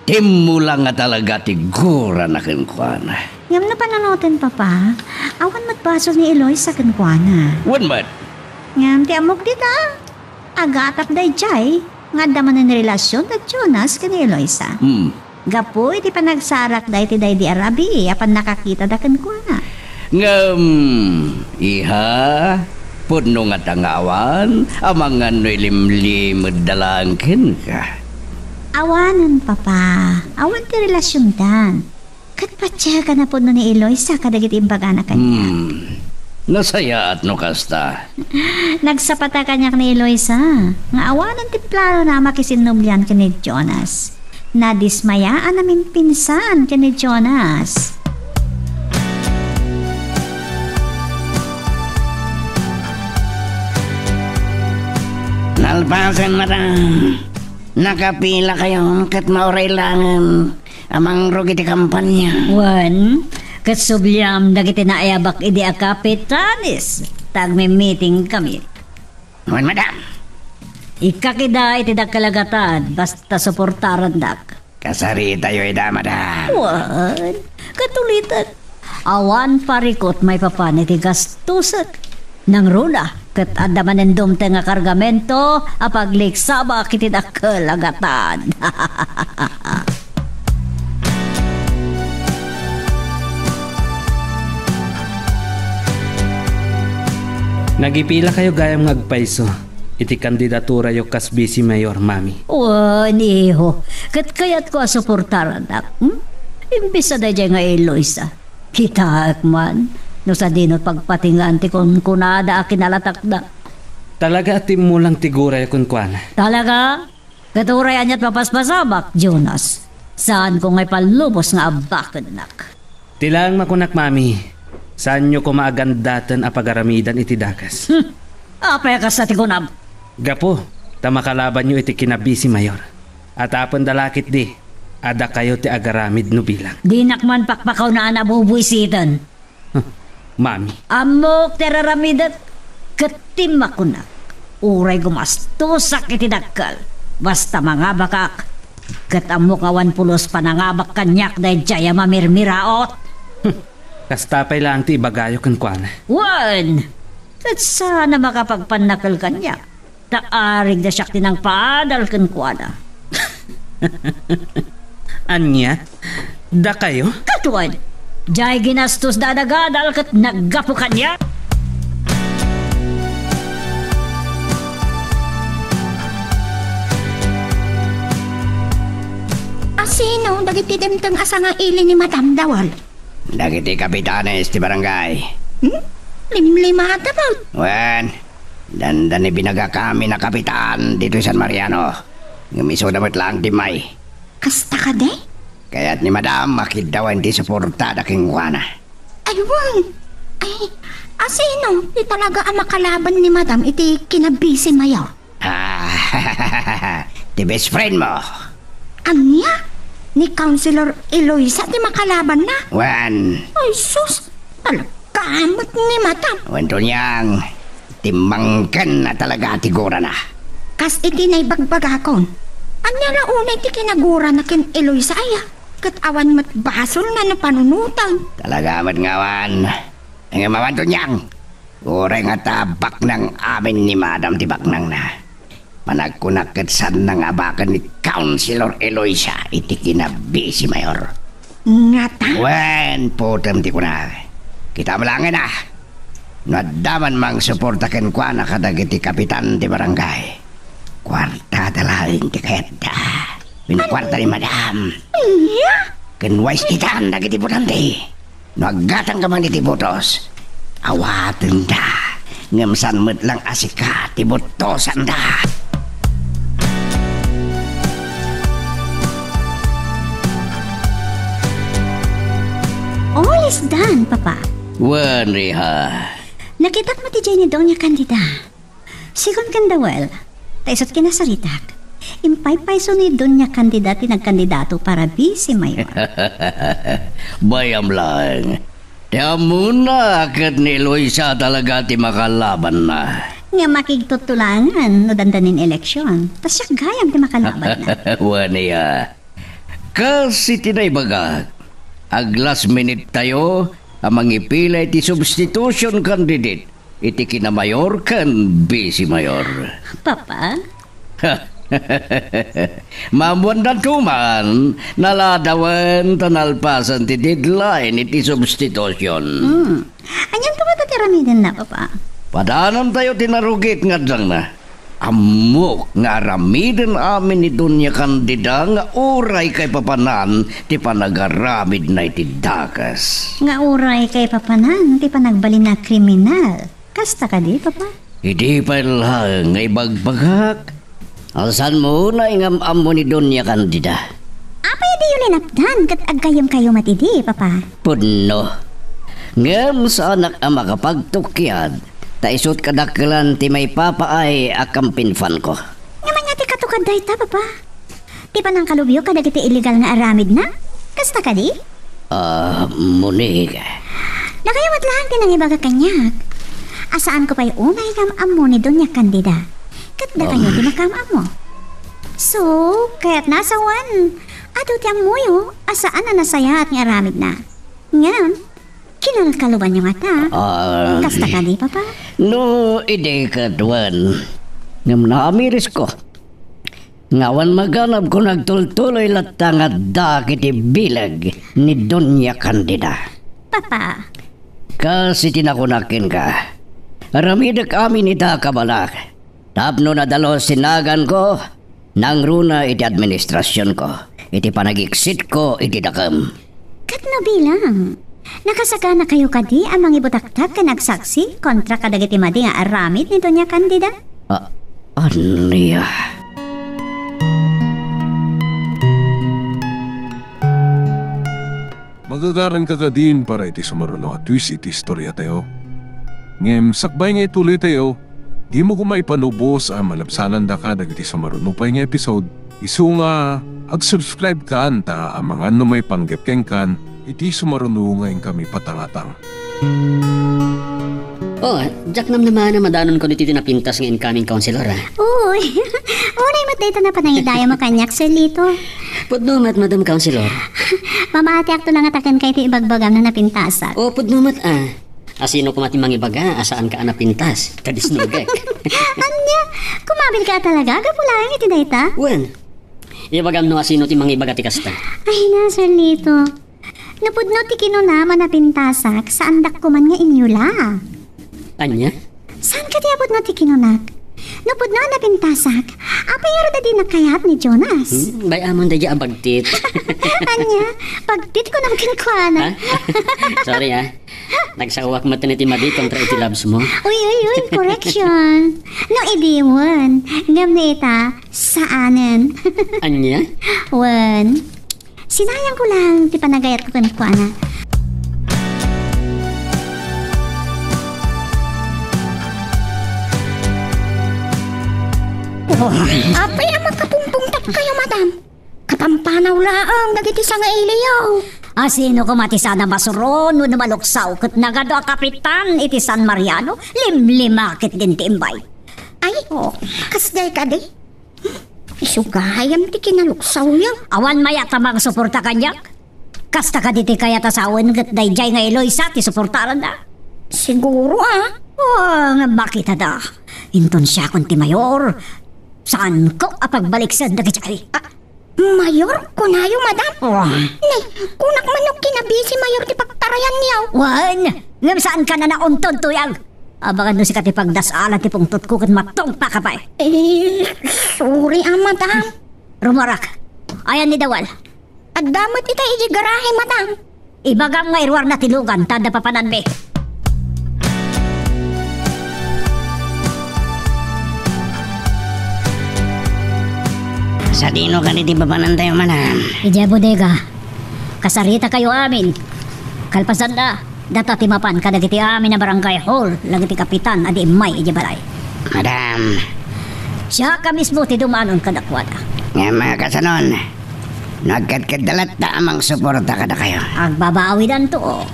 Speaker 9: Timo lang nga talaga tigura na kinkwana.
Speaker 4: Ngam na pananotin, Papa. Awan magpasok ni Eloisa kinkwana.
Speaker 9: Wan mat?
Speaker 4: Ngam ti amok dita. Agatap day jay. Nga daman ng relasyon na Jonas ka ni Eloisa. Gapo, iti panagsarak day ti day di Arabi. Apan nakakita da kinkwana.
Speaker 9: Ngam, iha, puno nga tangawan, amang ano'y limlimod dalangkin ka.
Speaker 4: Awanan, Papa. Awan ti relasyon dan. Kat patsya ka na po ni Eloisa kadagit imbaga na kanya.
Speaker 9: Nasaya at no kasta.
Speaker 4: Nagsapata kanya ni Eloisa. Nga awanan ti plano na makisinumlian ka ni Jonas. Nadismayaan namin pinsan ka ni Jonas.
Speaker 8: Nalpasan, madam. Nakapila kayo kat mauray langan amang rugi ti kampanya.
Speaker 2: Wan, katsubyam dagiti naayabak idi a kapitanis. Tag may meeting kami.
Speaker 8: Wan, madam.
Speaker 2: Ikakida iti kalagatan basta suportaran dak.
Speaker 8: Kasari tayo ida, madam.
Speaker 2: Wan, katulitan. Awan parikot may papan iti gastusak. Nang runa, kat adaman ng dumte nga kargamento apagliksaba kiti kalagatan.
Speaker 3: Nagipila kayo gayam ngagpaiso. Iti kandidatura yo kas Vice Mayor, Mami.
Speaker 2: Wan, iho. Kat kayat ko suportaran dak. Imbisa da dyan nga Eloisa. Kita man. No sa dinot pagpatingan ti kon kunada kinalatak da.
Speaker 3: Talaga atim mo lang tiguray kun kuana.
Speaker 2: Talaga? Katuray anyat mapaspasamak, Jonas. Saan ko ngay palubos nga abakan nak?
Speaker 3: Tilang makunak, Mami. Saan nyo ko maagandatan a pagaramidan iti dakas?
Speaker 2: Apay ka sa tikunab.
Speaker 3: Gapo, tamakalaban nyo iti kinabisi Mayor. At apon dalakit di, ada kayo ti agaramid no bilang.
Speaker 2: Di nakman pakpakaw na nabubuisitan.
Speaker 3: Mami.
Speaker 2: Amok teraramidat katim ako na. Uray gumastusak iti dakal. Basta mga bakak. Kat amok awan pulos panangabak kanyak dahi jaya mamirmiraot.
Speaker 3: Kastapay lang ti ibagayo kan kuana.
Speaker 2: Wan! At sana makapagpanakal kanya. Taarig na siya tinang paadal kan kuana.
Speaker 3: Anya? Da kayo?
Speaker 2: Katuan! Diyay ginastos dadagadal kat naggapo kanya.
Speaker 4: Asino, dagiti demteng asa nga ili ni Madam Dawal.
Speaker 9: Dagiti kapitanes ti barangay.
Speaker 4: Limlimata ba?
Speaker 9: Wen, dandan ni binaga kami na kapitan dito sa San Mariano. Ngumiso damat lang ti May.
Speaker 4: Kasta ka de?
Speaker 9: Kaya't ni Madam makidawan ti suportada king kuana.
Speaker 4: Aywan! Ay, asino, di talaga ang makalaban ni Madam iti kinabisi mayo.
Speaker 9: Ti best friend mo.
Speaker 4: Anya? Ni Councilor Eloisa di makalaban na?
Speaker 9: Wen,
Speaker 4: Ay sus, talagamot ni Madam.
Speaker 9: wen to niyang timangken na talaga tigura na.
Speaker 4: Kas iti na'y bagbagakon. Anya na unay ti kinagura na kin Eloisa aya. Kat awan mat basol nga na panunutan.
Speaker 9: Talaga mat ngawan. Ang amawan to niyang. Uray nga tabak ng amin ni Madam tibak nang na. Panagkunakit saan nang abakan ni Councilor Eloisa iti kinabisi mayor.
Speaker 4: Nga ta?
Speaker 9: Wen, putem ti kuna. Kita malangin na. Nadaman mang suportaken kwa na kadagiti kapitan ti barangay. Kwarta talaing ti kayada. Pinakwarta ni Madam.
Speaker 4: Iya?
Speaker 9: Kenwais itan dagiti putante. Nagatang ka man iti botos. Awaten da. Ngamsan met lang asika ti botosan da.
Speaker 5: All is done, Papa.
Speaker 9: Wen, Riha.
Speaker 5: Nakitak mo ti Jenny Doña Candida. Sigon kandawel, taisot kinasaritak. Impay-payso ni Doña Candida ti nagkandidato para vice mayor.
Speaker 9: Bayam lang. Tiyan muna kat ni Eloisa talaga ti makalaban na.
Speaker 5: Nga makigtutulangan no dandanin eleksyon. Tas siya gayam ti makalaban na.
Speaker 9: Wen, Riha. Kasi tinaybaga. Ag last minute tayo, amang ipilay ti substitution candidate. Iti kinamayor kan vice mayor.
Speaker 5: Papa?
Speaker 9: Mamuan na tuman, naladawan tanalpasan ti deadline iti substitution.
Speaker 5: Anyang tumatatirami din na, Papa?
Speaker 9: Padanan tayo tinarugit nga dang na. Amok nga aramiden amin ni Doña Candida nga uray kay papanan ti panagaramid na iti dakas.
Speaker 5: Nga uray kay papanan, ti panagbalin na kriminal. Kasta ka di, Papa?
Speaker 9: Hindi pa lang nga ibagbagak. Alsan mo na ingam-am mo ni Doña Candida.
Speaker 5: Apay di yun linapdan, kat agkayam kayo matidi, Papa.
Speaker 9: Puno. Ngam sa anak ang makapagtukyad, taisot kadaklan ti may papaay akam pinfan ko.
Speaker 5: Nga nga ti katukad day ta, Papa. Ti panang kalubyo kadag iti illegal nga aramid na? Kasta ka di?
Speaker 9: Munig.
Speaker 5: Nakayawat lang din ang ibaga kanyak. Asaan ko pa'y unay kam mo ni Doña Candida? Kat da kayo tinakam mo. So, kaya't nasawan. Ato ti amuyo, asaan na nasaya at nga aramid na. Ngayon, kinalkaluban yung ata. Kasta ka di, Papa?
Speaker 9: No, ide ka duwan. Ngam naamiris ko. Ngawan maganap ko nagtultuloy latang at dakiti bilag ni Doña Candida.
Speaker 5: Papa?
Speaker 9: Kasi tinakunakin ka. Aramidak amin ita kabalak. Tapno na dalo sinagan ko. Nang runa iti administrasyon ko. Iti panagiksit ko iti dakam.
Speaker 5: Kat no bilang. Nakasaka na kayo kadi amang ibutaktak ka nagsaksi kontra kadagiti madi nga aramid ni Doña Candida?
Speaker 9: Aniya?
Speaker 1: Magagaran ka din para iti sumarunong at twist iti istorya tayo. Ngem sakbay nga ituloy tayo, di mo kumaipanubos ang malabsanan da ka dagiti sumarunong pa nga episode. Isu nga, ag-subscribe ka anta ang mga may panggepkeng kan, iti sumarunong ngayon kami patangatang.
Speaker 6: Oh, Jack naman na madanon ko dito na pintas ng incoming counselor ha.
Speaker 5: Uy, unay mo dito na panangidaya mo kanyak, Sir Lito.
Speaker 6: Pudnumat, Madam Counselor.
Speaker 5: Mamati akto lang atakan kay ti ibagbagam na napintasan.
Speaker 6: Oh, pudnumat Asino kumati mangibaga, asaan ka napintas? Kadisnugek.
Speaker 5: Anya, kumabil ka talaga? Gapulang iti dayta?
Speaker 6: Wen, ibagam no asino ti mangibaga ti kasta.
Speaker 5: Ay na, Sir Lito. Napudno ti kinunama na pintasak sa andak ko man nga inyula.
Speaker 6: Anya?
Speaker 5: Saan ka ti abot no ti kinunak? Napudno na pintasak, apay aro da di nakayat ni Jonas.
Speaker 6: Bay amon da abagtit.
Speaker 5: Anya, pagtit ko nang kinkwana.
Speaker 6: Sorry nagsawak mo ti Madi kontra iti labs mo.
Speaker 5: Uy, correction. No, idi wan. Ngam na ita, saanen.
Speaker 6: Anya?
Speaker 5: Wan. Sinayang ko lang, ti panagayat ko kinkwana.
Speaker 4: Apay ang magkapumpungtak kayo, madam. Katampanaw laang, dagiti sa nga iliyaw.
Speaker 2: Asino kumati sana masuron, no maluksaw, kat nagado a kapitan, iti San Mariano, limlimakit din timbay.
Speaker 4: Ay, kasday ka di. Isugayam ti kinaluksaw yaw.
Speaker 2: Awan maya tamang suporta kanyak. Kasta ka diti kaya tasawan, kat dayjay nga Eloisa, ti suportaran na.
Speaker 4: Siguro
Speaker 2: Oh, nga makita da. Inton siya kun ti mayor. Saan ko apagbalik sa dagijay?
Speaker 4: Mayor, kunayo, madam. Nay, kunak manok kinabisi mayor ti pagtarayan niyaw.
Speaker 2: Wan, ngam saan ka na naunton tuyag? Abangan no si katipagdasalan ti pungtot ko kat matong pakapay.
Speaker 4: Sorry madam.
Speaker 2: Rumarak, ayan ni Dawal.
Speaker 4: At damot ita garahe, madam.
Speaker 2: Ibagam nga irwar na tilugan, tada papanan me.
Speaker 8: Sa dino ka niti babanan tayo, madam.
Speaker 2: Ije bodega, kasarita kayo amin. Kalpasan da, data timapan kadagiti amin na barangay hall, lagiti kapitan, adi may ije balay.
Speaker 8: Madam.
Speaker 2: Siya ka mismo ti dumanon kadakwada.
Speaker 8: Nga mga kasanon, nagkadkadalat na amang suporta kada kayo.
Speaker 2: Agbabawi dan to.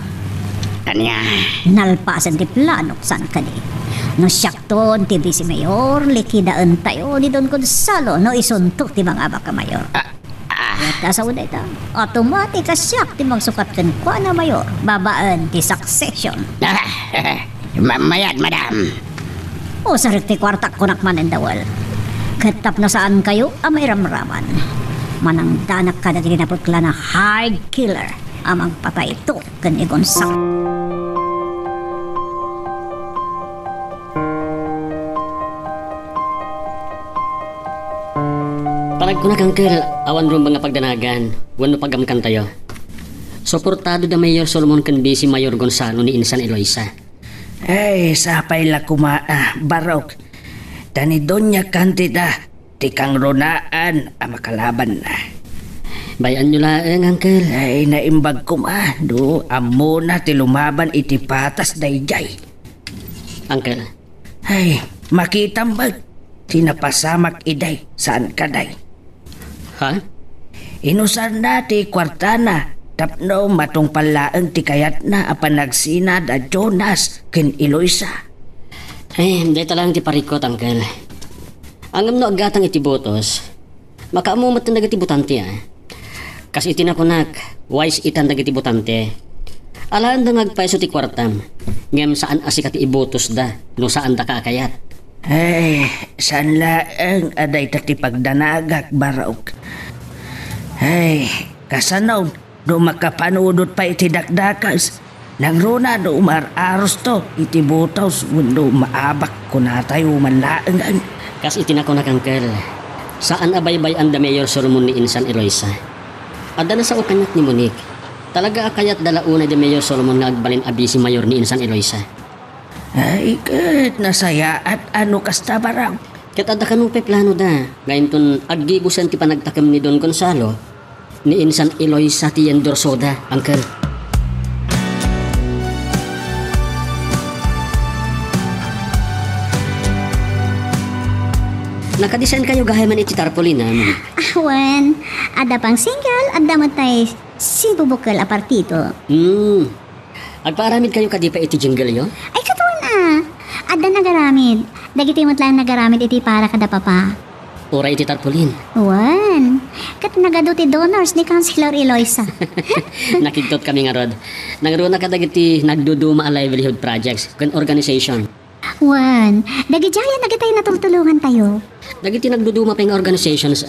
Speaker 8: Kanya.
Speaker 2: Nalpasan ti plano, san ka di. No siyakton ti Vice Mayor, likidaan tayo ni Don Gonzalo, no isuntok ti mga baka mayor. Yata sa uday ta, automatic asyak ti magsukat kan kwa na mayor, babaan ti succession.
Speaker 8: Mayat, madam.
Speaker 2: O sarik ti kwartak kunak man ang Dawal. Katap na saan kayo, amay ramraman. Manang danak ka na tinaputla na hard killer, amang patay ito kan ni Gonzalo.
Speaker 6: Parag ko na kangkel, awan rin mga pagdanagan, wano pagamkan tayo. Suportado da Mayor Solomon kandi si Mayor Gonzalo ni Insan Eloisa.
Speaker 7: Ay, sapay la barok. Tani Doña Candida, tikang ronaan, makalaban na.
Speaker 6: Bayan nyo lang, Uncle.
Speaker 7: Ay, naimbag do, amo na ti lumaban iti patas dayjay.
Speaker 6: Uncle.
Speaker 7: Ay, makitambag, tinapasamak iday, saan ka day?
Speaker 6: Ha?
Speaker 7: Inusan na ti kwartana, tapno matong palaang ti kayat na apanagsinad a Jonas ken Eloisa.
Speaker 6: Ay, hindi talang ti parikot, Uncle. Ang no agatang iti botos, makaamumot na nagati butante Kasi itinakunak, wise itan nagati butante. Alaan da ngagpaiso ti kwartam, ngem saan asikat ibotos da, no saan da kakayat.
Speaker 7: Ay, saan laang aday tati pagdanagak baraok. Ay, kasanaw, do makapanudot pa iti dakdakas. Nang runa do umararos to, iti botaws, wano maabak kunatayo manlaang.
Speaker 6: Kas itinakunak, Uncle, saan abaybay ang da Mayor Solomon ni Insan Eloisa? Adda na sa ukanyat ni Monique, talaga akayat dalauna di Mayor Solomon nga agbalin abisi Mayor ni Insan Eloisa.
Speaker 7: Ay, kat nasaya at ano kasta baraw.
Speaker 6: Kat adda kanong plano da, ngayon ton aggibusan ti panagtakam ni Don Gonzalo, ni Insan Eloisa ti Yendor Soda, Uncle. Nakadesign kayo gahaman iti tarpaulin
Speaker 5: Awan, ada pang single, ada matay sibubukal apartito.
Speaker 6: Agpaaramid kayo kadi pa iti jingle yo?
Speaker 5: Ay, katuan Adda nagaramid. Dagiti mo't lang nagaramid iti para kada papa.
Speaker 6: Uray iti tarpulin.
Speaker 5: Wan. Kat nagaduti donors ni Councilor Eloisa.
Speaker 6: Nakigtot kami nga rod. Nagaroon na kadagiti nagduduma a livelihood projects kan organization.
Speaker 5: Wan. Dagi jaya nagitay natultulungan tayo.
Speaker 6: Dagiti nagduduma pa yung organizations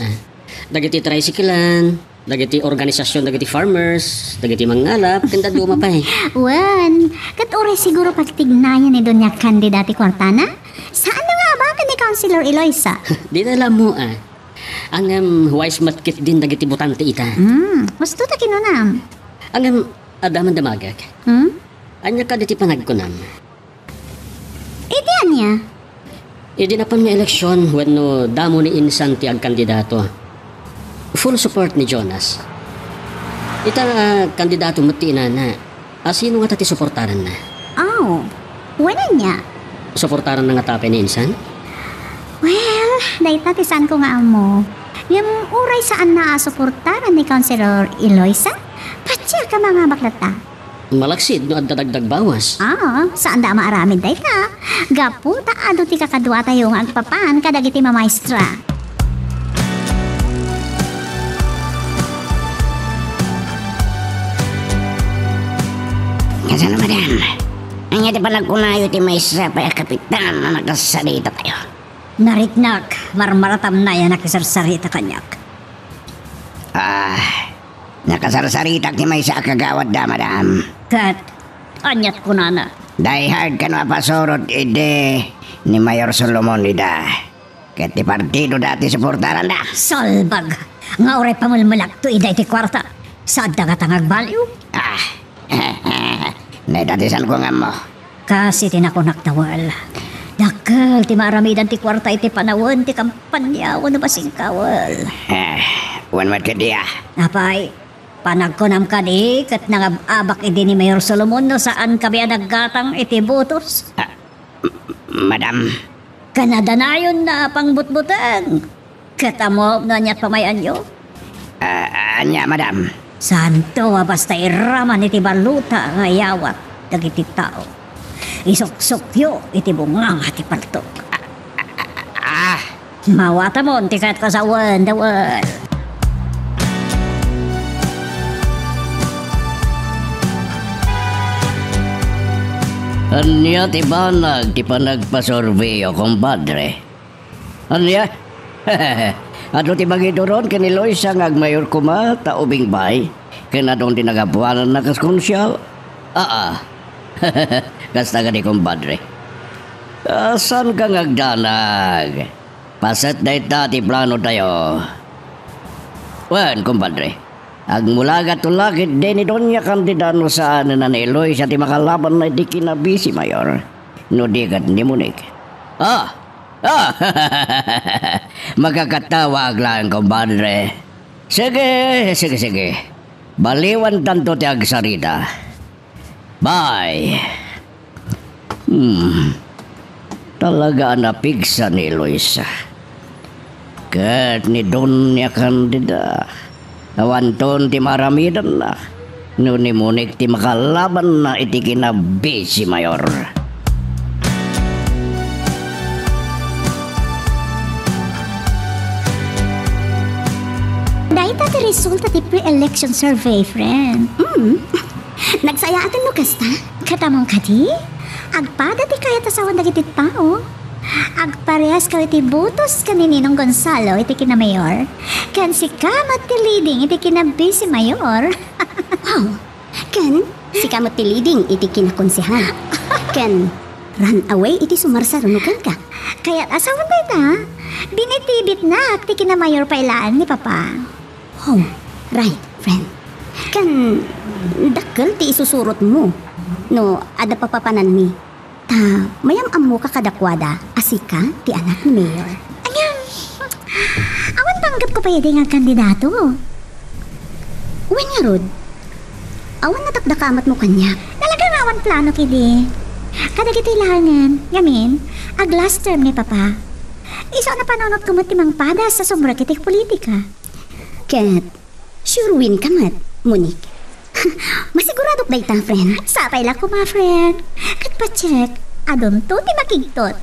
Speaker 6: Dagiti tricyclean, dagiti organisasyon, dagiti farmers, dagiti mangalap, kanda duma pa
Speaker 5: Wan. Kat oray siguro pagtignayan ni Doña Candidati Cortana? Saan na nga ba ni Councilor Eloisa?
Speaker 6: Di na alam mo Ang wise matkit din dagiti butante ita.
Speaker 5: Gusto ta kinunam.
Speaker 6: Ang adaman damagag. Anya ka diti panagkunam.
Speaker 5: Iti anya?
Speaker 6: Idi na pan nga eleksyon when no damo ni insan ti agkandidato. Full support ni Jonas. Ita kandidato mati na. Sino nga tati suportaran na?
Speaker 5: Wala niya.
Speaker 6: Suportaran na nga tape ni insan?
Speaker 5: Well, dahita ti saan ko nga amo. Yung uray saan na suportaran ni Councilor Eloisa? Patsya ka mga baklata.
Speaker 6: Malaksid no at dadagdag bawas.
Speaker 5: Saan da maaramid dahita? Gapu taado ti kakadwa tayo nga agpapan kadagiti mamaestra.
Speaker 8: Kasano madam? Anya di palagkunayo ti maestra pa kapitan na nagkasarita tayo.
Speaker 2: Naritnak, marmaratam na yan nakisarsarita kanyak.
Speaker 8: Nakasarsarita ti maestra kagawad da madam.
Speaker 2: Kat, anyat ko na.
Speaker 8: Die hard ka na pasorot ide ni Mayor Solomon ida. Ket ti partido dati suportaran da.
Speaker 2: Salbag, nga oray pamulmulag to ida iti kwarta. Saad da katangag value?
Speaker 8: Naidatisan ko nga mo.
Speaker 2: Kasi tinakunak tawal. Dakal, ti maramidan ti kwarta iti panawon, ti kampanya, wano basing kawal.
Speaker 8: Wan mat ka diya.
Speaker 2: Apay, panagkunam ka di, kat nangabak iti ni Mayor Solomon no saan kami naggatang iti botos.
Speaker 8: Madam.
Speaker 2: Kanadanayon na pangbutbutan. Katamo na niya't pamayan nyo.
Speaker 8: Anya, madam.
Speaker 2: Santo, basta iraman iti baluta nga yawat dagiti tao. Isuksukyo iti bungang ati paltok. Mawata mo, tikat kasawan, dawal.
Speaker 9: Anya ti banag ti panagpasurveyo, kumpadre. Anya? Ato ti bagituron kani Loisa nga agmayor kuma ta ubing bay kanadong tinagabuanan na kas konsyal. Kasta ka di kumpadre. Asan ka ngagdanag? Pasat na ti plano tayo. Wan kumpadre. Agmulagat tulakit din ni Doña Candidano saan na ni Loisa ti makalaban na di kinabisi mayor. No di kat ni Munik. Magkakatawag lang, kumpadre. Sige. Baliwan tanto ti agsarita. Bye. Talaga napigsa ni Loisa. Kat ni Doña Candida. Awanton ti maramidan na. No ni Munik ti makalaban na iti kinabisi mayor.
Speaker 5: Dahita ti resulta ti pre-election survey, friend. Nagsayaan mo kasta? Katamong kadi? Agpada ti kaya tasawan dagiti tao. Agparehas ka iti botos ka ni Ninong Gonzalo iti kinamayor. Kan si Kamot ti leading iti kinabisi mayor.
Speaker 10: Wow! Ken, si Kamot ti leading iti kinakonsehal. Ken, run away iti sumarsarunugan ka.
Speaker 5: Kaya asawan tayo ta? Binitibit na ti kinamayor pailaan ni Papa.
Speaker 10: Oh, right, friend. Kan, dakkel ti isusurot mo. No, ada papapanan mi. Ta, mayam ammo ka kadakwada, asika ti anak ni Mayor.
Speaker 5: Ayan, awan tanggap ko pa yung nga kandidato.
Speaker 10: Uwin nga, Rod. Awan natakdakamat mo kanya.
Speaker 5: Talagang awan plano kidi. Kadagiti langan, yamin, ag last term ni Papa. Isa na panonot kumot timang padas sa sombra kitik politika.
Speaker 10: Ket, sure win ka mat, Monique. Masiguradok ba ita, friend?
Speaker 5: Sapay lang ko, ma friend. Kat pa-check, Adon to ti makigtot.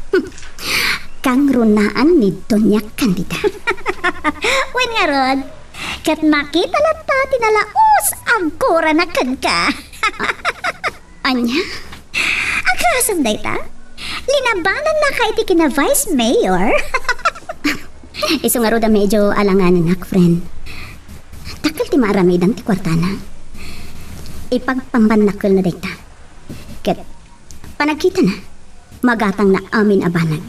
Speaker 5: Kang runaan ni Doña Candida. Wen nga ron, kat makita lata tinalaos ang kura na ka. Anya? Ang kasam dayta? Linabanan na kay ti kina Vice Mayor. Iso nga ro da medyo alanganan nak, friend. Takal ti maaramidan ti kwartana. Ipagpambanakal na dayta. Ket panagkita na, magatang na amin abanag.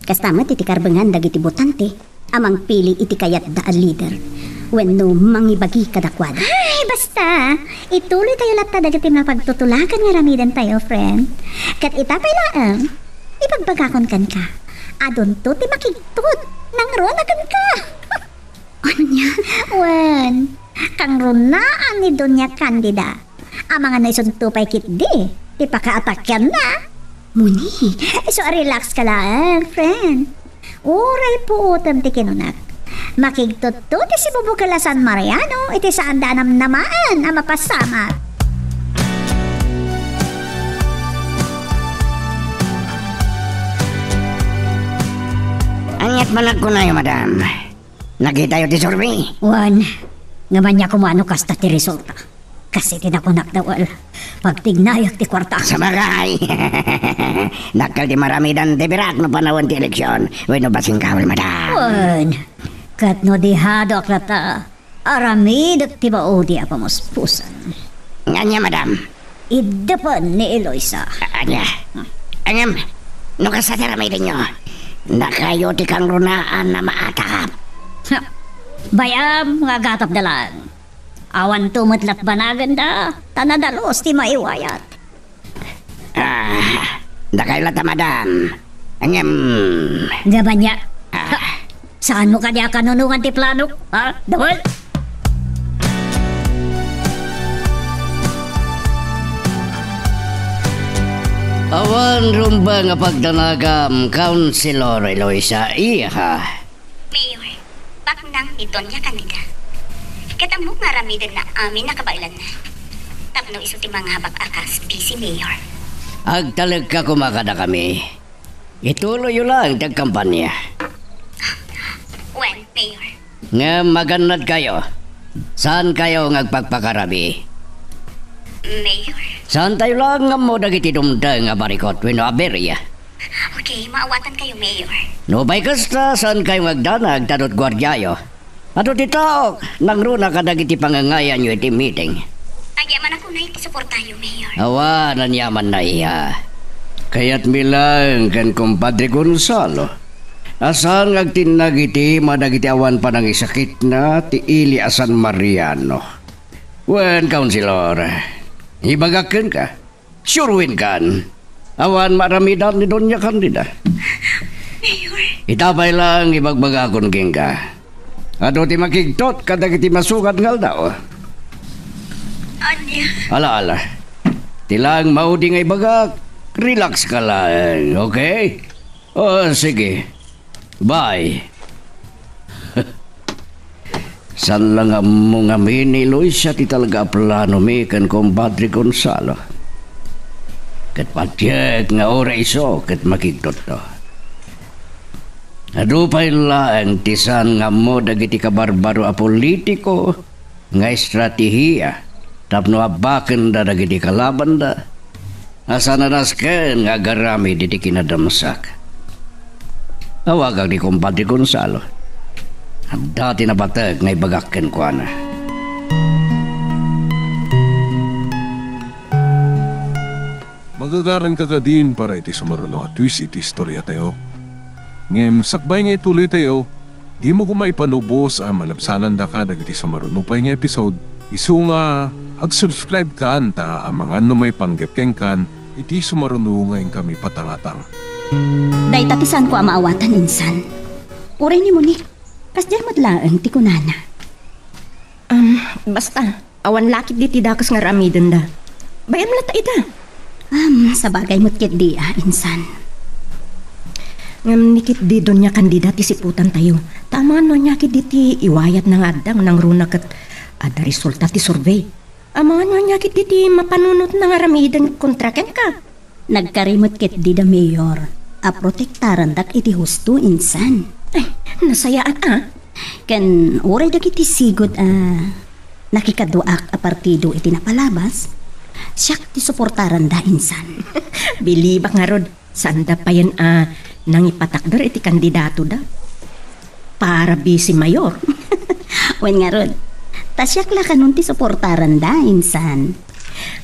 Speaker 5: Kastama ti karbangan dagiti botante, amang pili iti kayat da a leader. Wenno mangibagi kadakwada. Ay, basta. Ituloy tayo latta dagiti mapagtutulakan nga ramidan tayo, friend. Kat itapay laang, ipagbagakon kan ka. Adon to ti makigtot, nang ronakan ka. Anya? Wen, kang runaan ni Doña Candida. Ang mga naisunto pa'y kitdi, ipakaatakyan na. Muni, so relax ka lang, friend. Uray po utam ti kinunak. Makigtot to ti si Bubukala San Mariano, iti saan danam namaan ang mapasamat.
Speaker 8: Anyat malag ko na madam. Nakita yung ti survey?
Speaker 2: Wan, ngaman niya kumano kasta ti resulta. Kasi tinakunak dawal. Pagtignayag ti kwarta.
Speaker 8: Sa bagay. Nakal di marami dan debirak no panahon ti eleksyon. Weno basing kawal madam.
Speaker 2: Wan, kat no dihado aklata. Aramid ti baudi apamuspusan.
Speaker 8: Nganya madam.
Speaker 2: Idepan ni Eloisa.
Speaker 8: Anya. Angam, no kasatira may dinyo. Nakayo ti kang runaan na maatap.
Speaker 2: Bayam nga gatap dalan. Awan tumatlat banagan da. Tanadalos ti maiwayat.
Speaker 8: Dakay lata madam. Angam.
Speaker 2: Gabanya. Saan mo kanya kanunungan ti plano? Ha? Dawal?
Speaker 9: Awan rumba nga pagdanagam, Councilor Eloisa, iya.
Speaker 10: Mayor, baknang ni Doña Candida. Katamok nga ramidan na amin nakabailan na. Tapno iso ti mga habak akas, busy Mayor.
Speaker 9: Agtalag ka kumakada kami. Ituloy yun lang tagkampanya.
Speaker 10: When, Mayor?
Speaker 9: Nga maganad kayo. Saan kayo ngagpagpakarabi?
Speaker 10: Mayor?
Speaker 9: Saan tayo lang nga mo dagiti dumdang nga barikot wino aberya?
Speaker 10: Okay, maawatan kayo, Mayor.
Speaker 9: No bay kasta saan kayo magdanag tanot gwardyayo? Ato ti tao, nang runa ka dagiti pangangayan nyo iti meeting.
Speaker 10: Agyaman ako na itisuportayo, Mayor.
Speaker 9: Awa, nanyaman na iya. Kaya't milang kan kumpadre Gonzalo. Asan ngagtinag iti madagiti awan pa nang isakit na ti Ili San Mariano. Wen, Councilor, ibagakin ka. Surewin kan. Awan maramidan ni Doña Candida.
Speaker 10: Mayor.
Speaker 9: Itapay lang ibagbagakon king ka. Ato ti makigtot kadagiti masukat ngal daw.
Speaker 10: Anya?
Speaker 9: Ala. Tilang maudi nga ibagak. Relax ka lang, okay? O, sige. Bye. San lang mo nga miniloy siya ti talaga plano mi kan kumpadre Gonzalo. Kat patyek nga oray so kat makigtot to. Adupay lang tisan nga mo dagiti kabarbaro a politiko nga estratehiya tapno abaken da dagiti kalaban da. Asa narasken nga garami diti kinadamsak. Awagang ni kumpadre Gonzalo. Ang dati na batag nga ibagakken ko na.
Speaker 1: Magagaran ka ka din para iti sumaruno at twist iti istorya tayo. Ngem sakbay nga ituloy tayo, di mo kumaipanubos ang malabsanan da ka dagiti sumaruno pa nga episode. Isu nga ag-subscribe ka anta ang mga may panggepkeng kan iti sumaruno ngayon kami patangatang.
Speaker 10: Day tatisan ko ang maawatan insan. Uray ni Monique. Kasdyan madlaan ti kunana.
Speaker 4: Basta, awan lakit di tidakas nga ramidan da. Bayan mo lata ita.
Speaker 10: Sa bagay mo't kit di insan.
Speaker 4: Ngam nikit di Doña Candida ti siputan tayo. Tama no niya kit di ti iwayat ng adang nang runak at ada resulta ti survey. Ama no niya kit di ti mapanunot ng ramidan kontraken ka.
Speaker 2: Nagkarimot ket di da mayor, a protektaran dak iti husto insan.
Speaker 4: Ay, nasayaan
Speaker 2: Ken uray dak iti sigod nakikaduak a partido iti napalabas, siyak ti suportaran da insan.
Speaker 4: Bilibak nga rod, saan da pa yan nang ipatakder iti kandidato da? Para bisi mayor.
Speaker 2: Wen nga rod, tasyak la kanun ti suportaran da insan.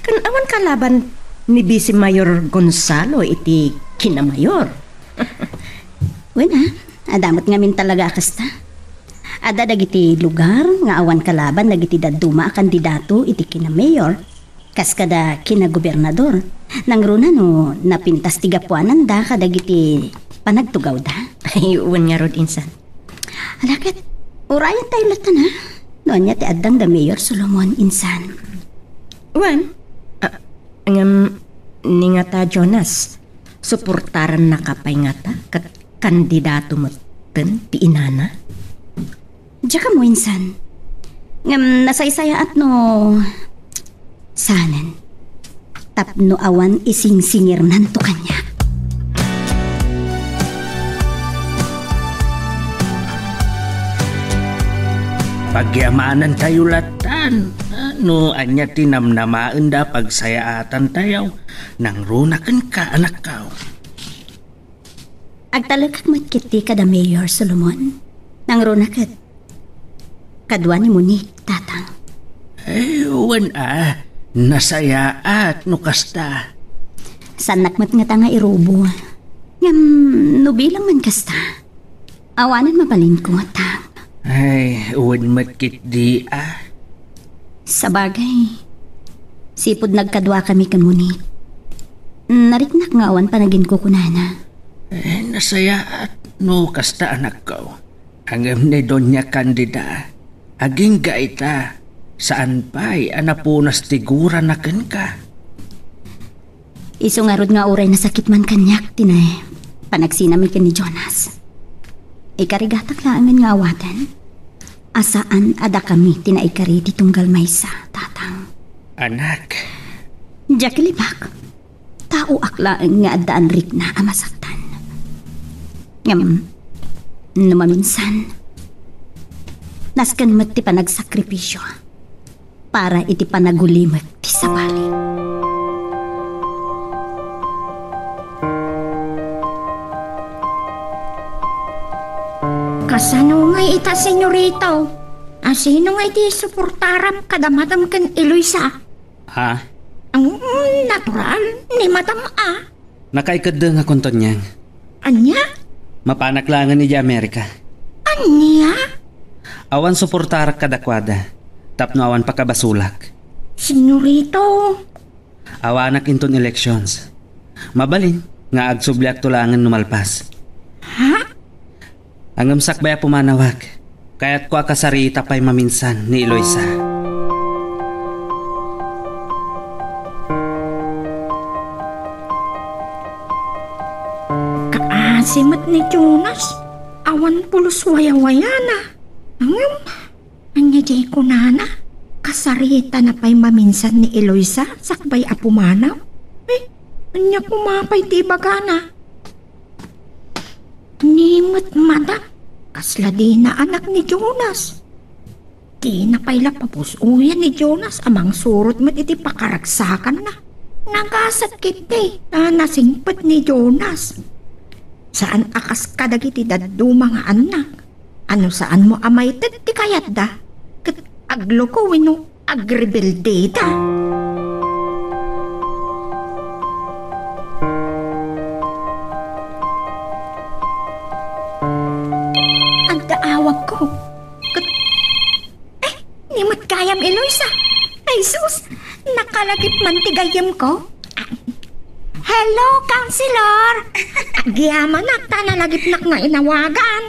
Speaker 4: Kan awan kalaban ni Bisi Mayor Gonzalo iti kinamayor.
Speaker 2: Wen adamot ngamin talaga kasta. Ada dagiti lugar nga awan kalaban dagiti daduma a kandidato iti kinamayor kas kada kinagobernador. Nangruna no napintas ti gapuanan da kadagiti panagtugaw da.
Speaker 4: Ay, uwan nga rod insan.
Speaker 2: Alakit, urayan tayo latan ha. Noon niya ti addang da Mayor Solomon insan.
Speaker 4: Uwan, ni nga ta Jonas, suportaran na kapay nga ta kat kandidato mo ti inana.
Speaker 2: Diya ka mo insan. Nasaysaya at no sanan tapno awan ising-singir nanto kanya.
Speaker 7: Pagyamanan tayo latan. No, anya tinamnamaan da pagsayaatan tayo. Nang runakan ka, anak kao.
Speaker 2: Agtalagak matkiti kada Mayor Solomon. Nang runakat. Kadwa ni Monique, tatang.
Speaker 7: Ewan nasayaat no kasta.
Speaker 2: Sanak mat nga tanga irubo. Ngam, no bilang man kasta. Awanan mapalin ko, tang.
Speaker 7: Ay, uwan matkit di
Speaker 2: Sa bagay, sipod nagkadwa kami kan Monique. Nariknak nga awan panagin ko kunana.
Speaker 7: Nasayaat no kasta anak ko. Hanggang ni Doña Candida, aging gaita, saan pa'y anapunas tigura na ka.
Speaker 2: Iso nga rod nga uray na sakit man kanyak, tinay. Panagsinami ka ni Jonas. Ikarigatak la amin nga awatan. Asaan ada kami tinaikari di tunggal maysa, tatang.
Speaker 7: Anak.
Speaker 2: Jakilibak, tao aklaan nga adaan rik na amasaktan. Ngam, numaminsan, naskan mat ti panagsakripisyo para iti panagulimag ti sabali.
Speaker 4: Kasano nga ita, senyorito? Sino nga iti suportaram kadamadam kan Eloisa?
Speaker 3: Ha?
Speaker 4: Ang natural ni madam
Speaker 3: Nakaikad nga konton niyang.
Speaker 4: Anya?
Speaker 3: Mapanaklangan ni di Amerika.
Speaker 4: Anya?
Speaker 3: Awan suportar kadakwada. Tapno awan pakabasulak.
Speaker 4: Senyorito.
Speaker 3: Awanak inton elections. Mabalin nga agsubliak tulangan numalpas.
Speaker 4: Ha?
Speaker 3: Ang sakbaya pumanawag. Kaya't ko akasarita pa'y maminsan ni Eloisa.
Speaker 4: Kaasimat ni Jonas. Awan pulos waya-waya na. Anya di ko nana. Kasarita na pa'y maminsan ni Eloisa sakbay apumanaw. Anya kumapay ti bagana. Nimot madam, kasla di na anak ni Jonas. Di na pa'y lapapusuyan ni Jonas amang surot mat iti pakaragsakan na. Nagasat kiti na nasingpet ni Jonas. Saan akas kadagiti daddo mga anak? Ano saan mo amay ti kayat da? Kat aglo ko wino agrebelde da. Agdaawag ko. Nimot kayam Eloisa. Ay sus, nakalagip man tigayam ko. Hello, Counselor! Agyaman na, tanalagip nak nga inawagan.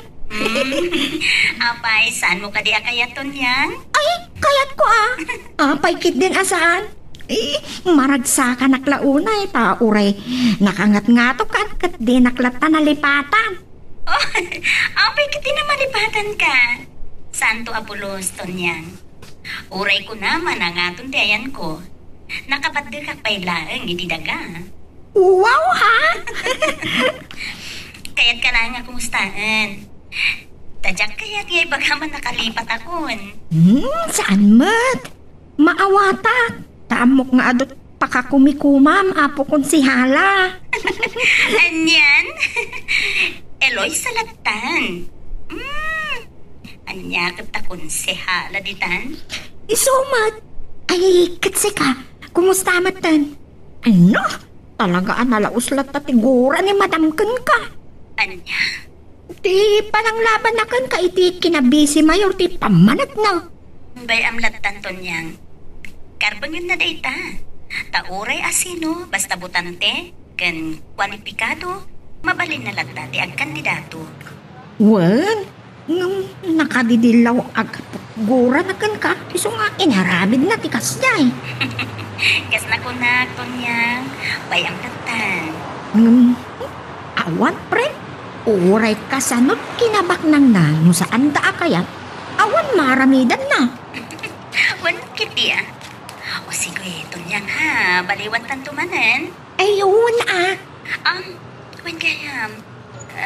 Speaker 2: Apay, saan mo ka di akayaton yan?
Speaker 4: Ay, kayat ko Apay kit din asaan. Maragsakan naklaunay, pauray. Nakangat-ngato kat di naklata nalipatan.
Speaker 2: Oh, apay kit din na malipatan ka. Saan to apulos ton yan? Uray ko naman ang aton di ayan ko. Nakapatagak pa'y laang iti daga.
Speaker 4: Wow ha!
Speaker 11: Kaya't ka na nga kumustahan. Tadyak kaya't ngay bagaman nakalipat akon.
Speaker 4: Saan mat? Maawata. Tamok nga adot pakakumikumam apo kon si Hala.
Speaker 11: Anyan? Eloy Salatan. Anya kita si Hala ditan?
Speaker 4: Isumat. Ay, katsi ka. Kumusta matan? Ano? Talaga nalauslat na tigura ni Madam Ken ka.
Speaker 11: Anya?
Speaker 4: Ti pananglaban na kan ka iti kinabisi mayor ti pamanag na.
Speaker 11: Bay amlat tanton yang. Karbangan na dayta. Tauray asino, basta butante, ken kwalipikado, mabalin na latta ti ag kandidato.
Speaker 4: Wan, nakadidilaw ag gura na kan ka, iso nga inharabid na ti kasday.
Speaker 11: Kas na kunakton yang, bay amlatan.
Speaker 4: Awan pre, uray kasanot kinabak ng nano saan taa kaya, awan maramidan na.
Speaker 11: Wan kiti ah. O sige, tunyang ha, baliwan tantumanan.
Speaker 4: Ayun
Speaker 11: Wen kaya,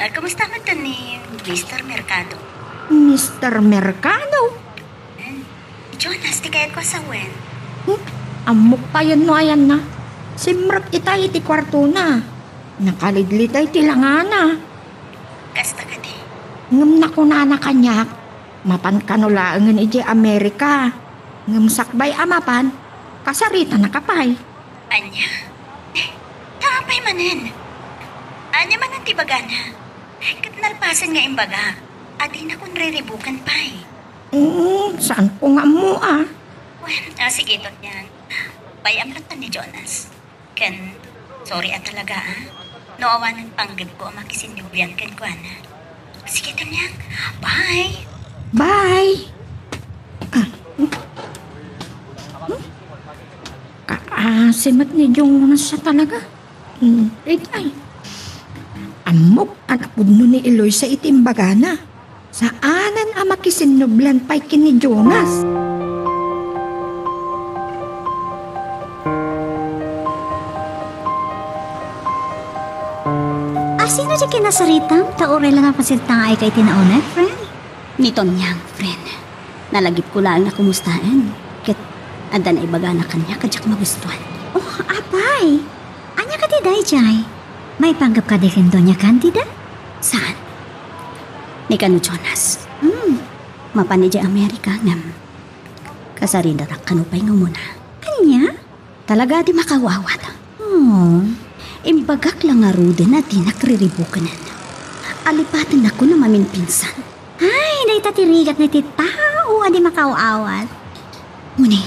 Speaker 11: kamusta man to ni Mr. Mercado?
Speaker 4: Mr. Mercado?
Speaker 11: Jonas, di kaya ko sa Wen.
Speaker 4: Amok pa yan no ayan na. Simrap itay iti kwarto na. Nakalidlitay tilangana.
Speaker 11: Kasta ka di.
Speaker 4: Ngam na kunana kanyak. Mapan kanulaangan iti Amerika. Ngam sakbay amapan. Kasarita na kapay.
Speaker 11: Anya? Tapay manin. Anya man ang tibagana. Kat nalpasan nga imbaga. Adi na kung riribukan pa'y.
Speaker 4: Saan po nga mo
Speaker 11: Well, sige tot yan. Bayam lang ni Jonas. Ken, sorry talaga Noowa ng panggap ko ang makisindubian ken ko Sige tanyang. Bye!
Speaker 4: Bye! Simat ni Jonas siya talaga. Ay. Amok ang apudno ni Eloy sa itimbagana. Saanan ang makisinublan pa'y kini Jonas?
Speaker 5: Sino siya kinasaritang? Tauray lang ang pasitang ay kay tinauna, friend? Niton niyang, friend. Nalagip ko lang na kumustaan. Kat, anda na ibaga na kanya, kadyak magustuhan. Oh, apay! Anya ka di jay? May panggap ka di kendo niya kandida? Saan? Ni kanu Jonas. Mapani di Amerika ngam. Kasaridarak kanupay nga muna. Kanya? Talaga di makawawat. Imbagak lang nga rude na di nakriribukanan. Alipatan ako na maminpinsan. Ay, day tatirigat na ti tao adi makawawat. Muni,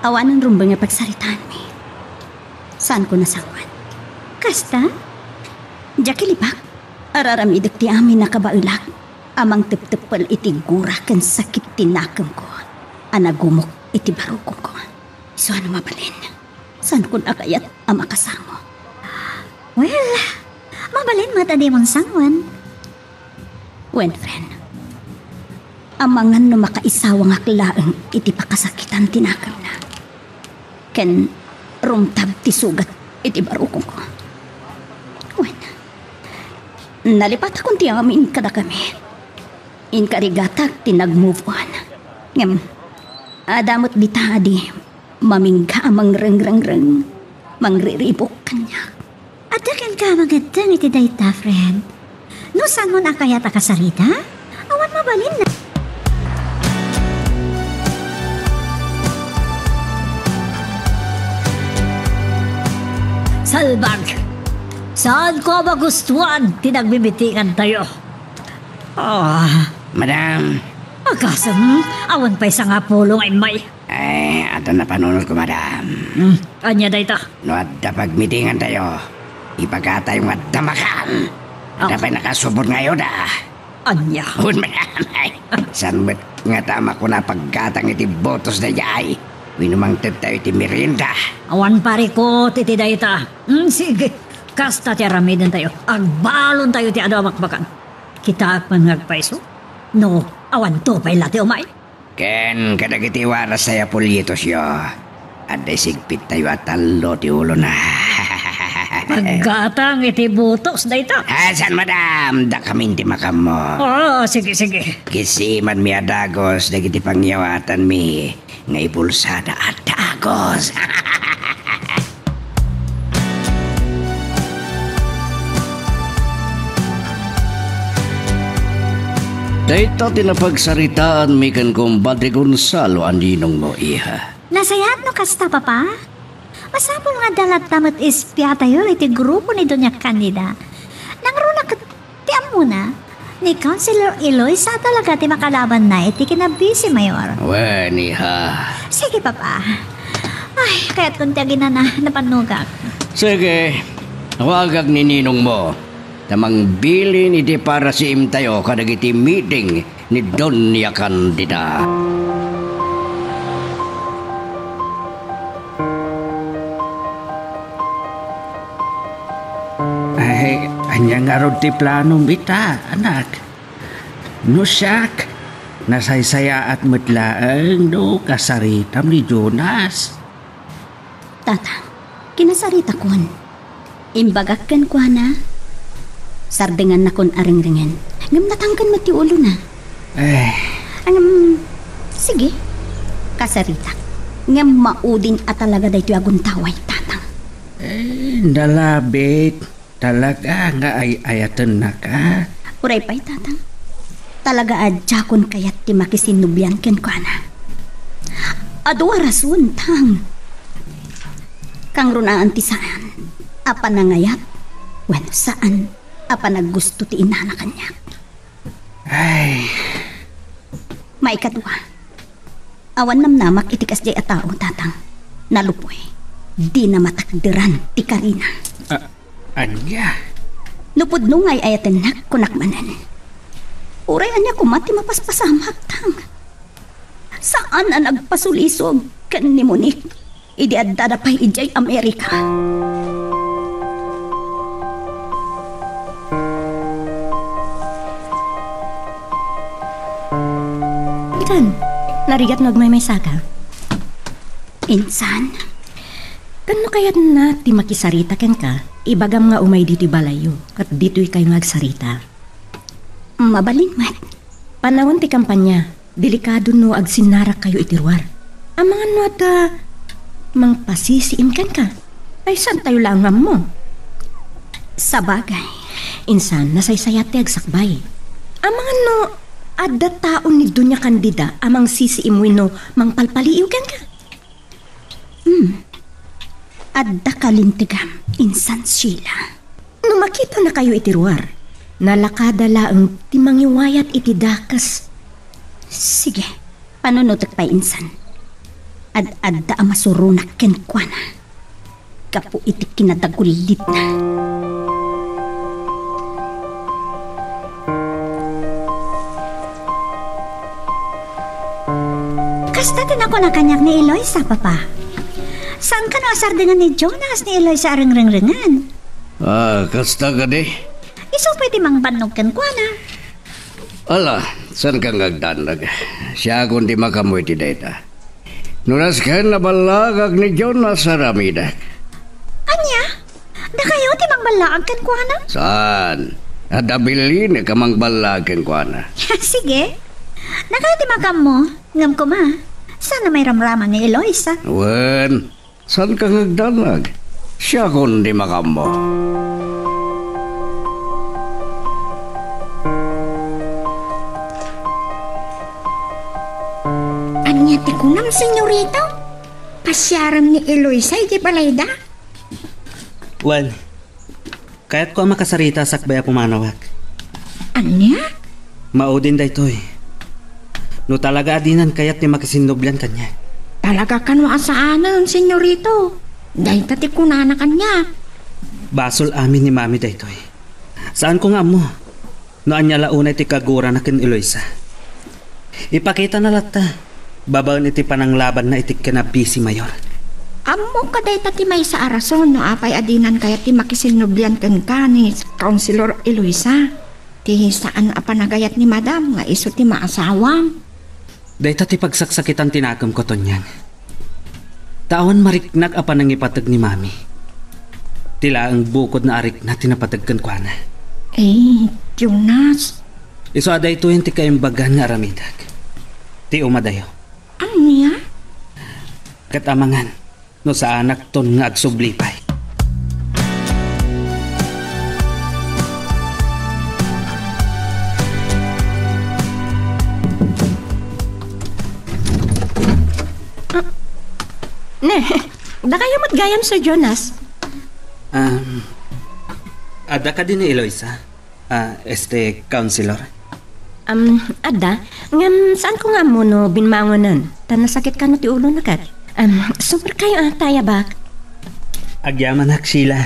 Speaker 5: awan ng rumbang nga pagsaritaan mi. Saan ko nasawan? Kasta? Jakilipak, araramidak ti amin nakabailag. Amang tip-tipal iti gura kan sakit tinakam ko. Anagumok iti barukong ko. So ano mabalin? Saan ko nakayat ang makasamo? Well, mabalin matadi mong sangwan. When friend, amangan no makaisawang aklaang iti pakasakitan tinakam na. Ken rumtab ti sugat iti barukong ko. When, nalipat akong ti amin kada kami. Inkarigatag tinag-move on. Ngem, adamot bitadi, mamingga amang reng-reng-reng, mangriribok kanya. Adakan ka magandang iti dayta, friend. No saan mo na kaya takasarita? Awan mabalin na.
Speaker 2: Salbag, saan ko magustuhan tinagbibitingan tayo?
Speaker 8: Madam.
Speaker 2: Akasam, awan pa'y sa nga pulong ay may.
Speaker 8: Ay, ato na panunod ko, madam.
Speaker 2: Anya dayta?
Speaker 8: No at pagmitingan tayo, ipagkata yung matamakan. At pa'y nakasubot ngayon
Speaker 2: Anya?
Speaker 8: Madam. San ba't nga tama ko na pagkatang iti botos na jay? Winumang tayo iti merienda.
Speaker 2: Awan pare ko, titi dayta. Sige, kasta ti aramidin tayo. Agbalon tayo ti adamakbakan. Kita man ngagpaiso? No, awan to pa'y lati umay.
Speaker 8: Ken, kadagiti waras saya pulyitos yo. Aday sigpit tayo at talo ti ulo na.
Speaker 2: Paggatang iti butos na ito.
Speaker 8: Asan madam, da kami ti makam mo.
Speaker 2: Oo, sige.
Speaker 8: Kisiman mi adagos, dagiti pangyawatan mi, nga ipulsada at dagos.
Speaker 9: Dahito tinapagsaritaan mi kan kumbate Gonzalo ang ninong mo, iha.
Speaker 5: Nasayat no kasta, papa? Masapol nga dalat tamat ispya tayo iti grupo ni Doña Candida. Nangruna ka ti amuna ni Councilor Eloisa talaga ti makalaban na iti kinabisi mayor.
Speaker 9: Wen, iha.
Speaker 5: Sige, papa. Ay, kaya't kung tiyagin na napanugak.
Speaker 9: Sige, wagag ni ninong mo. Tamang bilin iti para si imtayo kadagiti meeting ni Doña Candida.
Speaker 7: Ay, anya nga ron ti plano mita, anak. No siyak, nasaysaya at matlaang no kasaritam ni Jonas.
Speaker 10: Tata, kinasarita kon. Imbagak kan kwa na. Sardengan na kon aring-ringen. Ngam natangkan mo ti ulo na. Sige. Kasarita. Ngam maudin at talaga da ito aguntaway, tatang.
Speaker 7: Nalabit. Talaga nga ay ayatan na ka.
Speaker 10: Uray pa'y, tatang. Talaga adya kon kayat ti makisinubyan ken kwa na. Adwa rason, tang. Kang runaan ti saan. Apa nangayat. Bueno, saan? Apa naggusto ti inana kanya.
Speaker 7: Ay.
Speaker 10: Maikadwa. Awan namnamak itikas jay atao, tatang. Nalupoy. Di na matakdiran ti Karina.
Speaker 7: Anya?
Speaker 10: Nupod nungay ayaten nak kunakmanan. Uray anya kumati mapaspasamak, tang. Saan ang nagpasulisog kan ni Monique? Idi addada pa'y ijay Amerika.
Speaker 12: Narigat nagmaymay saka.
Speaker 10: Insan?
Speaker 12: Kano kayat na ti makisarita ken ka, ibagam nga umay dito'y balayo, kat dito'y kayo magsarita.
Speaker 10: Mabalinmat.
Speaker 12: Panawon ti kampanya, delikado no agsinara kayo itiruar. Ang mga nota, mangpasisiim ken ka, ay saan tayo langam mo?
Speaker 10: Sa bagay.
Speaker 12: Insan, nasaysayat ti agsakbay. Ang mga no, adda taon ni Doña Candida amang sisiimwin no mangpalpaliiw ken ka.
Speaker 10: Adda kalintigam, Insan Sheila.
Speaker 12: No makita na kayo itiruar, nalakadala ang timangiwayat iti dakas.
Speaker 10: Sige, panunutok pa Insan. Adda amasurunak ken kuana. Kapu iti kinadagulit na. Kasta din ako na kanyak ni Eloisa, papa. Saan ka nasardengan ni Jonas ni Eloisa areng-reng-rengan?
Speaker 9: Kasta ka di.
Speaker 10: Iso pwede mang banog kan kwa na.
Speaker 9: Ala, saan kang agdanag? Siya kundi makamoy ti data. Nunas ka na balagag ni Jonas sa ramidak.
Speaker 10: Anya? Da kayo ti mang balaag kan kwa na?
Speaker 9: Saan? Adabilin ka mang balagin kwa na.
Speaker 10: Sige. Nakati makam mo. Ngam ko ma. Sana may ramraman ni Eloisa.
Speaker 9: Wen, saan kang agdanag? Siya kundi makam mo.
Speaker 4: Anya ti kunam, senyorito? Pasyaram ni Eloisa, iti palayda?
Speaker 3: Wan, kaya't ko ang makasarita sakbaya pumanawag.
Speaker 4: Anya?
Speaker 3: Maudin da ito'y. No talaga adinan kaya't ni makasinublan kanya.
Speaker 4: Talaga kanwa asaanan, senyorito. Dahil tati kunana kanya.
Speaker 3: Basol amin ni mami da ito'y. Saan ko nga mo? No anya launay ti kagura na kin Eloisa. Ipakita na lata. Babaon iti pananglaban na itik kinabisi mayor.
Speaker 4: Amo ka day tati may sa arason no apay adinan kaya't ti makisinublan kan ka ni Councilor Eloisa. Ti saan apanagayat ni madam nga iso ti maasawam.
Speaker 3: Dahil ti pagsaksakitan tinagam ko to niyan. Taon mariknag apa nang ipatag ni mami. Tila ang bukod na arik na tinapatagkan ko na.
Speaker 4: Jonas.
Speaker 3: Iso aday ito yung ti kaimbagan nga aramidag. Ti umadayo.
Speaker 4: Ano niya?
Speaker 3: Katamangan no sa anak ton nga agsublipay.
Speaker 12: Ne, da kayo matgayam, Sir Jonas.
Speaker 3: Ada ka din ni Eloisa? Counselor?
Speaker 12: Ada, ngam saan ko nga mo no binmangonan? Tanasakit ka no ti ulo na kat. Super kayo ataya bak.
Speaker 3: Agyaman hak sila.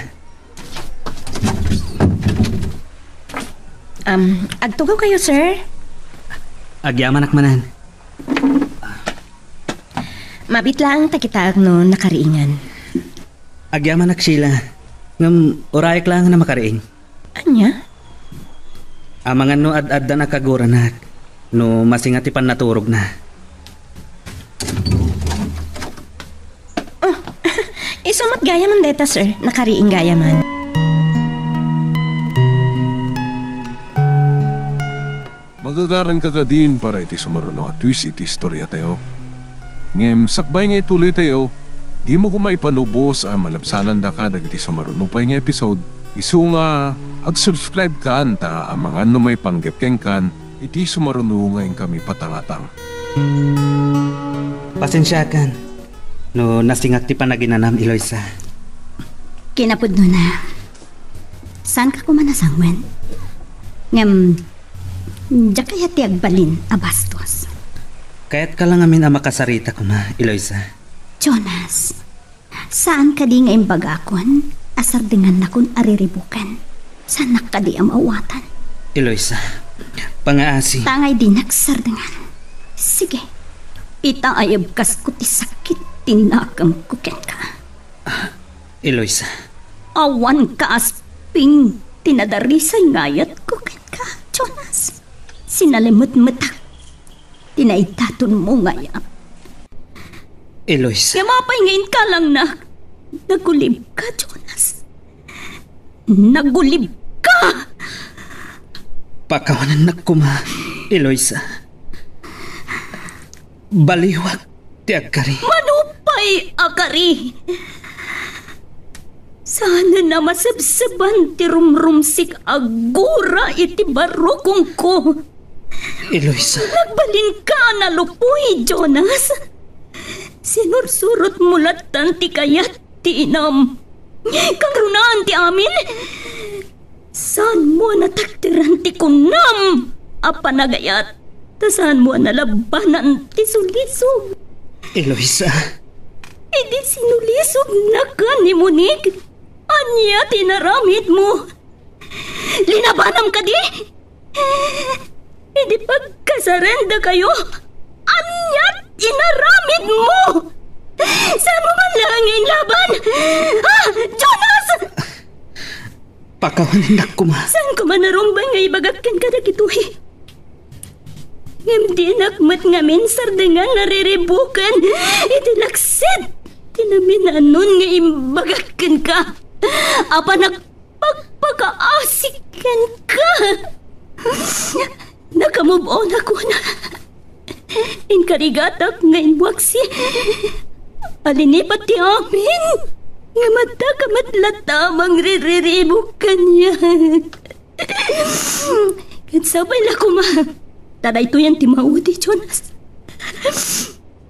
Speaker 12: Agtugaw kayo, sir?
Speaker 3: Agyaman hak manan.
Speaker 12: Mabitlaang takitaag no nakariingan.
Speaker 3: Agyaman hak sila. Ngam orayak lang na makariing.
Speaker 12: Anya?
Speaker 3: Amangan no ad-ad na nakagura na. No masingati pan naturog na.
Speaker 12: Isumat gayaman deta, sir. Nakariing gayaman.
Speaker 1: Magagaran ka din para iti sumaruno at twist iti istorya tayo. Ngem, sakbay nga ituloy tayo. Di mo kumay panubos ang malabsanan da ka iti sumaruno pa nga episode. Isu nga, ag-subscribe ka anta ang mga may panggepkeng kan iti sumaruno ngayon kami patangatang.
Speaker 3: Pasensya kan. No nasingak ti panaginanam, Eloisa.
Speaker 10: Kinapod no na. Saan ka kumanasangwen? Ngam, diya kaya ti agbalin abastos.
Speaker 3: Kaya't ka lang amin ang makasarita ko na, Eloisa.
Speaker 10: Jonas, saan ka di nga imbagakon? Asar dengan na kun ariribukan. Saan ka di ang mawatan?
Speaker 3: Eloisa, pangaasi.
Speaker 10: Tangay di nagsar dengan. Sige, itaayab kas ko ti sakit. Tinakam kuken ka.
Speaker 3: Eloisa.
Speaker 10: Awan ka asping. Tinadarisay ngayat kuken ka, Jonas. Sinalimut-mutak. Tinaitatun mo ngayat.
Speaker 3: Eloisa.
Speaker 10: Yamapay ngayon ka lang na. Nagulib ka, Jonas. Nagulib ka!
Speaker 3: Pakawanan na kuma, Eloisa. Baliwag ti agkari.
Speaker 10: Manupay agkari. Sana na masabsaban ti rumrumsik agura iti barukong ko.
Speaker 3: Eloisa.
Speaker 10: Nagbalin ka na lupoy, Jonas. Sinursurot mulatan ti kayat ti inam. Kang runaan ti amin. Saan mo nataktiran ti kunam? Apanagayat. Tasaan mo nalabanan ti sulisog.
Speaker 3: Eloisa.
Speaker 10: Idi sinulisog na ka ni Munig. Anya tinaramid mo. Linabanam ka di? Idi pagkasarenda kayo. Anya tinaramid mo. Saan mo man lang ngayon laban? Jonas!
Speaker 3: Pakawanin na kuma.
Speaker 10: Saan ko man narumbay nga ibagakin ka na kituhi? Ngam di nakmat ngamin sardengan nariribukan. Itilaksit. Tinaminanon nga imbagakan ka. Apa nagpagpakaasikan ka. Nakamove on ako na. Inkarigatak nga inbuaksi. Alinipat ti amin. Nga mata kamatlatamang ririribukan niya. Kansabay la kuma. Tada ito yan timaudi, Jonas.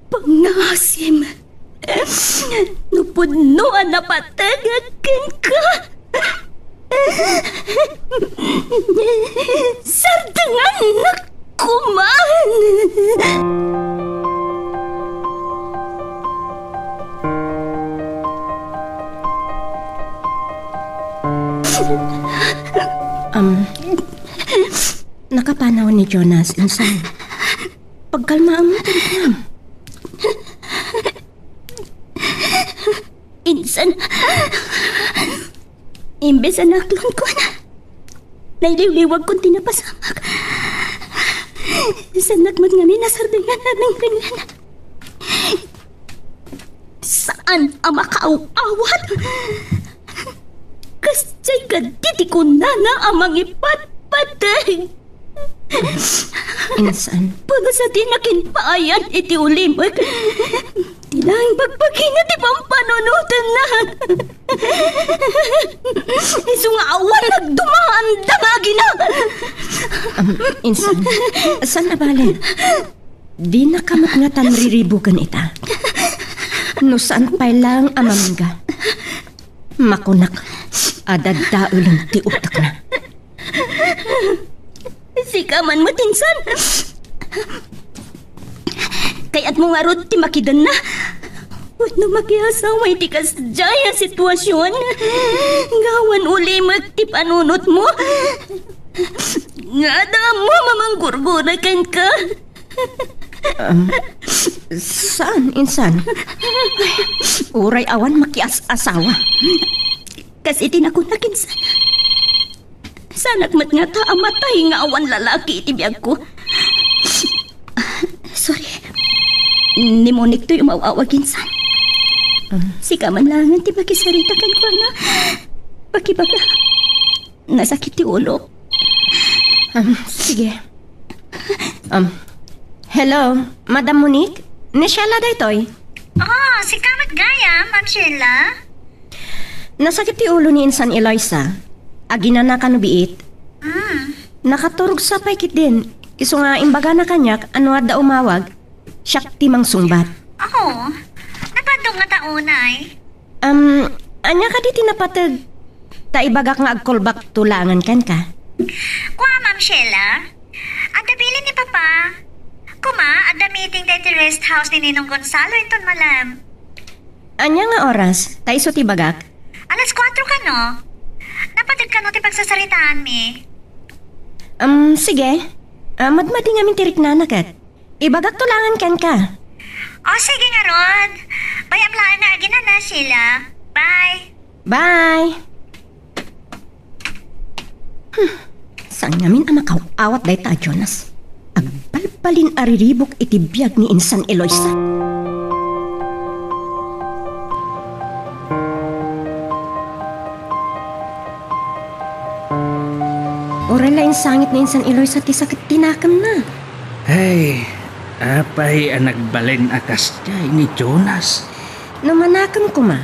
Speaker 10: Pangasim. Nupunuan na patagakin ka. Sardangan na kuman.
Speaker 12: Nakapanaw ni Jonas, insan. Pagkalmaan mo talaga.
Speaker 10: Insan, imbes anaklon ko na. Nailiwliwag kong tinapasamak. Sanakmat nga minasardingan na ng ringlan. Saan ang makaawat?
Speaker 12: Kasjay ka diti ko na amang ipatpatay. Insan? Puno sa tinakin paayan iti ulimag. Tinahing bagpagin na ti pampanunutan na. Iso nga awan nagdumaan damagi na. Insan, saan na balen? Di na kamot nga tan riribugan ita. No saan pa lang amamga. Makunak, adadda ulang ti utak na. Sikaman mo, tinsan. Kaya't mo nga rod ti makidan na. Wano makiasaway ti kasjaya sitwasyon. Gawan uli ti panunot mo. Nga da mo mamanggurgurakan ka. Saan, insan? Uray awan makias-asawa. Kasi tinakunakin sana. Sanak mat nga ta amatay nga awan lalaki iti biyag ko. Sorry. Nimonik to yung mawawag insan. Sika man lang ti makisarita kan ko na. Pakibaga. Nasakit ti ulo. Sige. Hello, Madam Monique? Ni Sheila daytoy.
Speaker 11: Oh, si Kamat Gaya, Ma'am Sheila.
Speaker 12: Nasakit ti ulo ni Insan Eloisa. Agina na kanubiit. Nakaturog sa paikit din. Iso nga imbaga na kanyak, ano da umawag, siyak ti mang sungbat.
Speaker 11: Oh, napadong nga taunay.
Speaker 12: Anya ka di tinapatag, ta ibagak nga agkolbak tulangan kan ka?
Speaker 11: Kwa, Ma'am Sheila. Ada bilin ni Papa. Kuma, ada meeting tayo ti rest house ni Ninong Gonzalo inton malam.
Speaker 12: Anya nga oras, ta iso ti bagak?
Speaker 11: Alas 4 ka no? Napatid ka no ti pagsasaritaan mi.
Speaker 12: Sige. Madmadi nga min tirik na nakat. Ibagak tulangan kan ka.
Speaker 11: Oh, sige nga ron. Bayam laan na agina na sila. Bye.
Speaker 12: Bye. Saan namin ang makawawat day ta, Jonas? Agbalbalin ariribok iti biyag ni Insan Eloisa. Oray lang sangit ni Insan Eloisa ti sakit tinakam na.
Speaker 7: Hey, apay ang nagbalen akas jay ni Jonas.
Speaker 12: Namanakam ko ma.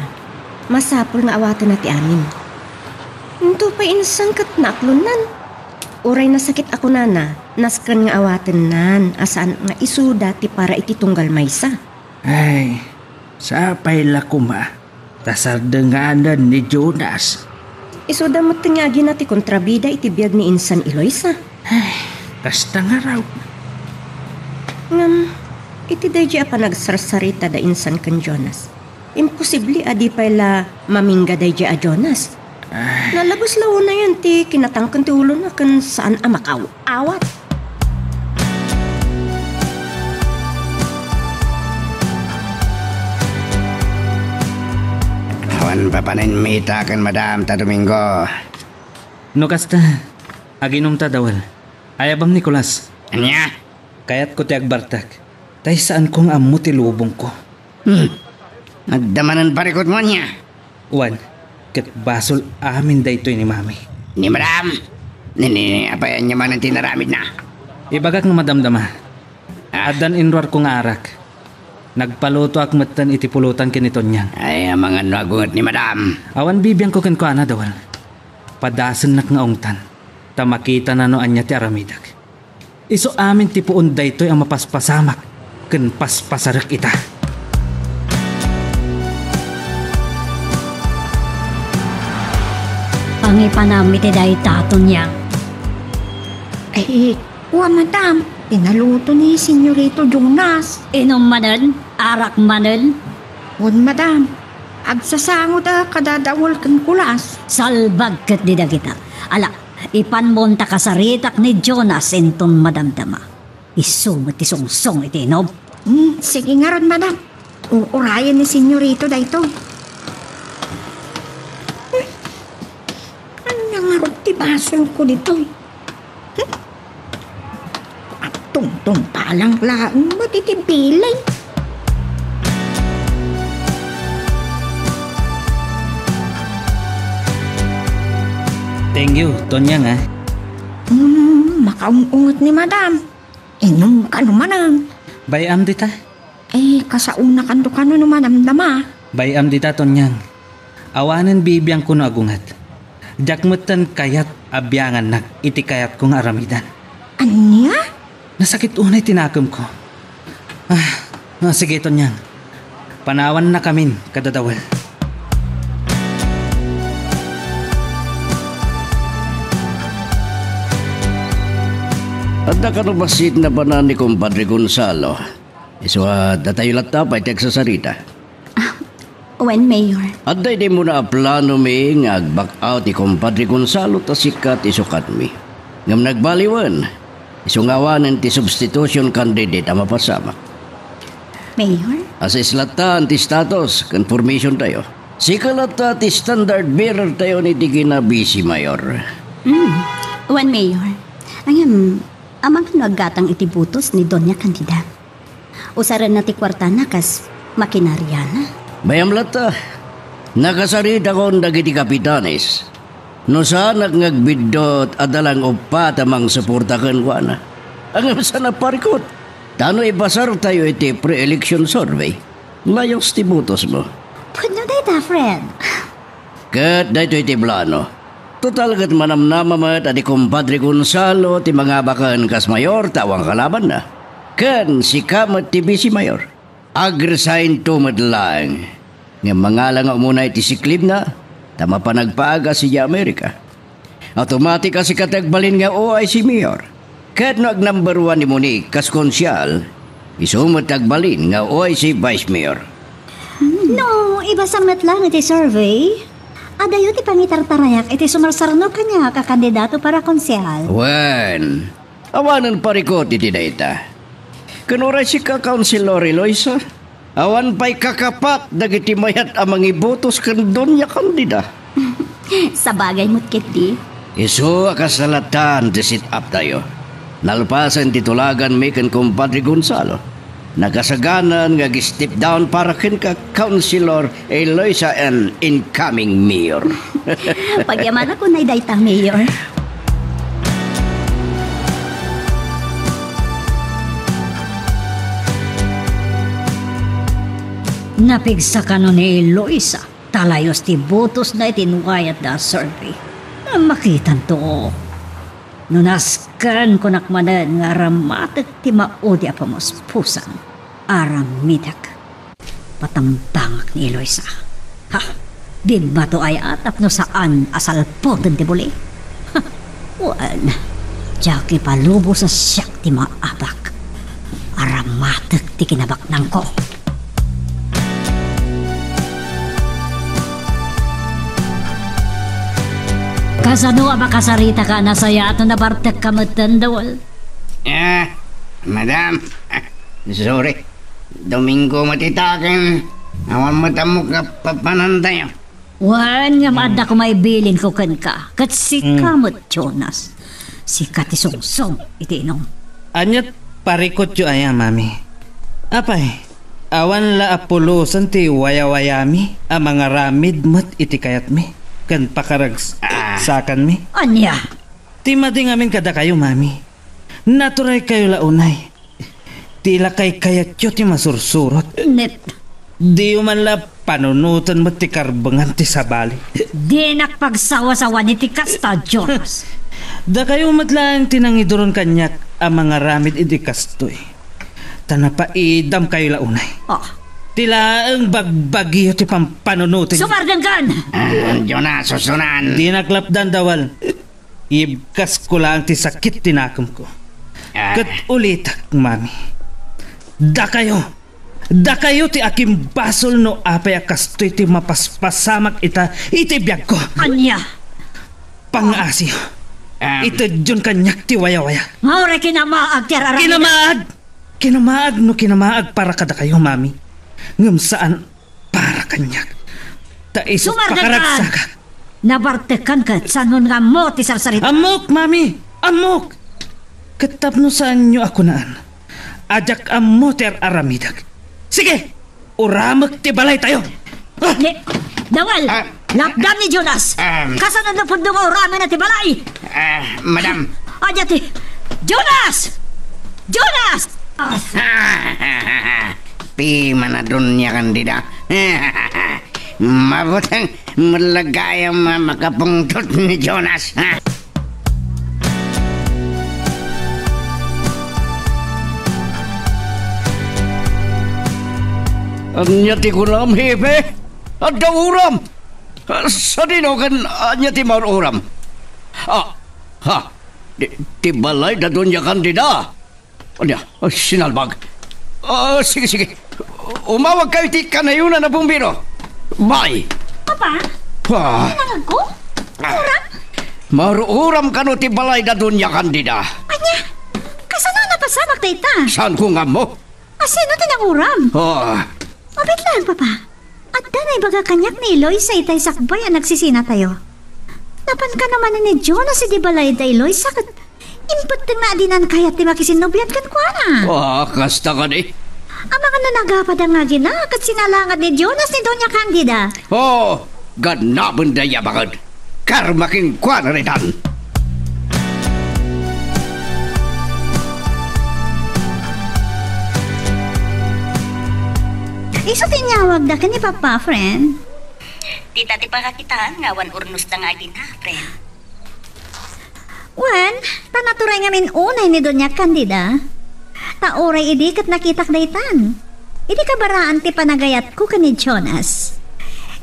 Speaker 12: Masapol nga awatan na ti amin. Ito pa insang katnaklunan. Oray na sakit ako nana, naskan nga awatan nan, asaan nga isuda ti para iti tunggal maysa.
Speaker 7: Ay, sapay la kuma. Tasardenganan ni Jonas.
Speaker 12: Isuda mo tingagi na ti kontrabida iti biyag ni Insan Eloisa.
Speaker 7: Ay, kasta nga raw.
Speaker 12: Ngam, iti dayji apa nagsarsarita da Insan kan Jonas. Imposible adi pa ila mamingga dayji a Jonas. Nalabas law na yan ti kinatangkan ti ulo na kan saan amakaw awat.
Speaker 8: Awan papanin mita kan Madam ta Domingo.
Speaker 3: No kasta, aginom ta dawal. Ayabam Nicolas.
Speaker 8: Anya?
Speaker 3: Kayat ko ti agbartak. Tay saan kong ammo ti lubong ko.
Speaker 8: Nagdamanan parikot mo niya.
Speaker 3: Wan, ket basol amin daytoy ni Mami.
Speaker 8: Ni Madam. Nini, apa yan niya man ang tinaramid na?
Speaker 3: Ibagak nga madamdama. Adan inruar ko nga arak. Nagpaluto ak matan iti pulutan kiniton niya.
Speaker 8: Ay, ang mga nagungot ni Madam.
Speaker 3: Awan bibiyang ko ken ko ana dawal. Padasen nak nga ongtan. Tamakita na no anya ti aramidak. Iso amin ti puon daytoy ang mapaspasamak ken paspasarak ita.
Speaker 2: Pangipanami ti day taton niya.
Speaker 4: Madam, pinaluto ni Senyorito Jonas.
Speaker 2: Inom manen, arak manen.
Speaker 4: Madam, agsasango da kadadawal kan kulas.
Speaker 2: Salbag ket di da kita. Ala, ipanmonta kasaritak ni Jonas enton madamdama. Isumot ti sungsong iti inob.
Speaker 4: Sige nga ron, Madam. Uurayan ni Senyorito da ito. Nangarot ti basol ko dito. At tungtong palang laang matitipilay.
Speaker 3: Thank you, Tonyang ha.
Speaker 4: Makaungungot ni madam. Inom ka naman
Speaker 3: Bayam dita.
Speaker 4: kasauna kando ka no manamdama.
Speaker 3: Bayam dita, Tonyang. Awanan bibiyang kuno agungat. Jakmutan kayat abyangan nak iti kayat kong aramidan.
Speaker 4: Anya?
Speaker 3: Nasakit unay tinakam ko. Sige, Tonyang. Panawan na kamin, kadadawal.
Speaker 9: At nakanabasit na ba na ni Compadre Gonzalo? Iswa, datayo lata pa itek sa sarita.
Speaker 10: When, Mayor?
Speaker 9: At di mo na plano mi nga back out ni Compadre Gonzalo ta sikat isukat mi. Ngam nagbaliwan, isungawanan ti substitution candidate ang mapasamak.
Speaker 10: Mayor?
Speaker 9: As islatan ti status, confirmation tayo. Sikalata ti standard bearer tayo ni ti kinabisi, Mayor.
Speaker 10: When, Mayor? Amang naggatang iti butos ni Doña Candida. Usaran na ti kwarta na kas makinarya.
Speaker 9: Bayam lata, nakasarita ko dagiti kapitanes. No sanak ngagbidot adalang upat amang suportakan ko na. Ang sa naparikot, tano ipasar tayo iti pre-election survey. Layos ti butos mo.
Speaker 10: Pwede data, friend.
Speaker 9: Kat dito iti plano. Total kat manamnamamat ati Compadre Gonzalo ti mga bakan kas mayor tawang kalaban na. Kan si kamat ti bisi mayor. Agresign to madlang. Nga mga lang muna iti siklib na, tama pa nagpaaga siya Amerika. Automatic kasi katagbalin nga OIC mayor. Kahit no ag number 1 ni Monique kas konsyal, isumot tagbalin nga OIC vice mayor.
Speaker 2: No, iba samit lang iti survey. Adayo ti pangitartarayak iti sumarsarno kanya kakandidato para konsyal.
Speaker 9: Wen, awanan parikot iti data. Kanuray si ka-Councilor Eloisa, awan pa'y kakapat dagiti mayat amang ibotos kan Doña Candida.
Speaker 10: Sa bagay mo't kiti.
Speaker 9: Iso akasalatan ti sit up tayo. Nalpasan titulagan mi kan Compadre Gonzalo. Nakasaganan nga step down para ken ka Councilor Eloisa and incoming mayor.
Speaker 10: Pagyaman ako na dayta, Mayor.
Speaker 2: Napigsa ka no ni Eloisa. Talayos ti botos na itinuwayat da survey. Makitan to. Nunaskan ko nakmanan nga ramatek ti maudi apamos pusan. Aramidak. Patambangak ni Eloisa. Ha? Di ba to ay atap no saan asal poten ti buli? Ha? Wan. Jaki palubo sa siyak ti maabak. Aramatek ti kinabaknang ko. Kasano ang makasarita ka na saya at nabartek ka matandawal?
Speaker 8: Madam. Sorry. Domingo matitakin. Awan matamok ka papanantayo.
Speaker 2: Wan nga maada ko may bilin ko kan ka. Kat si kamot, Jonas. Si katisong-song itinong.
Speaker 3: Anyat parikot yu aya, mami. Apay, awan la apulusan ti waya-wayami ang mga ramid mat iti kayat mi. Kan pakaragsakan mi.
Speaker 2: Anya?
Speaker 3: Timati ngamin kada kayo, mami. Naturay kayo launay. Tila kay kayat yu ti masursurot.
Speaker 2: Net.
Speaker 3: Di man la panunutan mo ti karbangan ti sabali.
Speaker 2: Di nakpagsawa-sawa ni ti kasta, Jonas.
Speaker 3: Da kayo matlang tinangiduron kanyak ang mga ramid iti kastoy. Tanapaidam kayo launay. Tila ang bagbagyo ti pampanunutin.
Speaker 2: Sumardangan!
Speaker 8: Jonas, susunan.
Speaker 3: Di naklapdan dawal. Ibkas ko lang ti sakit tinakam ko. Kat ulitak, mami. Da kayo ti akim basol no apay akastoy ti mapaspasamak iti biyag ko.
Speaker 2: Anya?
Speaker 3: Pang-asyo. Ito dyan kanyak ti waya-waya.
Speaker 2: Maure kinamaag ti araramid.
Speaker 3: Kinamaag para kada kayo, mami. Ngam saan para kanyak. Taisot pakaragsaka.
Speaker 2: Nabartekan ka sanon nga mo ti sarsarita.
Speaker 3: Amok, mami! Amok! Katapno saan nyo ako naan. Ajak amo ter aramidag. Sige! Uramak ti balay tayo!
Speaker 2: Dawal! Lakdan ni Jonas! Kasanod na po doon ang ramen na tibalay!
Speaker 8: Madam.
Speaker 2: Aja ti! Jonas! Jonas!
Speaker 8: Pi manadun niya kandida. Mabutang malagay ang makapungtot ni Jonas.
Speaker 9: Anya ti kulam hepe. Ada uram. Sa dino kan anya ti uram. Ti balay da doon niya kandida. Anya, sinalbag. Sige. Umawag kayo ti kanayunan na bumbiro. Bye.
Speaker 5: Papa, nanangag ko? Uram?
Speaker 9: Maruuram ka no ti balay da doon niya kandida.
Speaker 5: Anya, kasano na pasamak dayta?
Speaker 9: Saan ko nga mo?
Speaker 5: Asino tinang uram? Abit lang, Papa. At danay baga kanyak ni Eloy sa itay sakbay ang nagsisina tayo. Napan ka naman ni Jonas si di balay da Eloy sakit. Impateng na adinan kayat di makisinubyan kan kwa na.
Speaker 9: Kasta ka di.
Speaker 2: Ang mga nanagapad ang nga gina kat sinalangad ni Jonas ni Doña Candida.
Speaker 9: Ganapon da yabagad. Karmaking kwa na ritan.
Speaker 2: Iso tinyawag da ka ni Papa, friend.
Speaker 11: Di tati pa kakitaan nga wan urnos na nga gina, friend.
Speaker 2: Wan, panaturay ngamin unay ni Doña Candida. Tauray idi kat nakitak daytan. Idi kabaraan ti panagayat ko ka ni Jonas.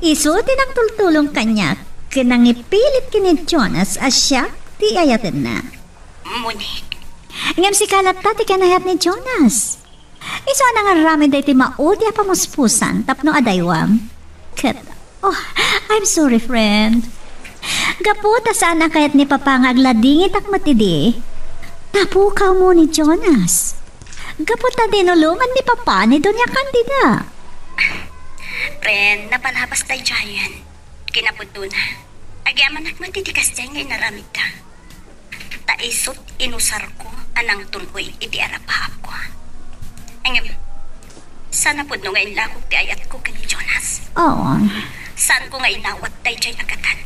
Speaker 2: Iso tinang tultulong kanya kinang ipilit ki ni Jonas asya ti ayatin na.
Speaker 11: Munik.
Speaker 2: Ngam si kalat ta ti kanayat ni Jonas. Iso na nga rami day ti maudi a pamuspusan tapno adaywam. Kat, I'm sorry friend. Gaputa sana kayat ni Papa nga agladingit ak matidi. Napukaw mo ni Jonas. Gaputa dinulungan ni Papa ni Doña Candida.
Speaker 11: Friend, napanhabas tayo dyan. Kinapunto na. Agyaman at matitikas dyan ngay naramid ta. Taisot inusar ko anang tunoy iti arapahap ko. Angam, sana po nung ngayon lakog ti ayat ko kani Jonas.
Speaker 2: Oo.
Speaker 11: Saan ko nga inawat tayo dyan agatan?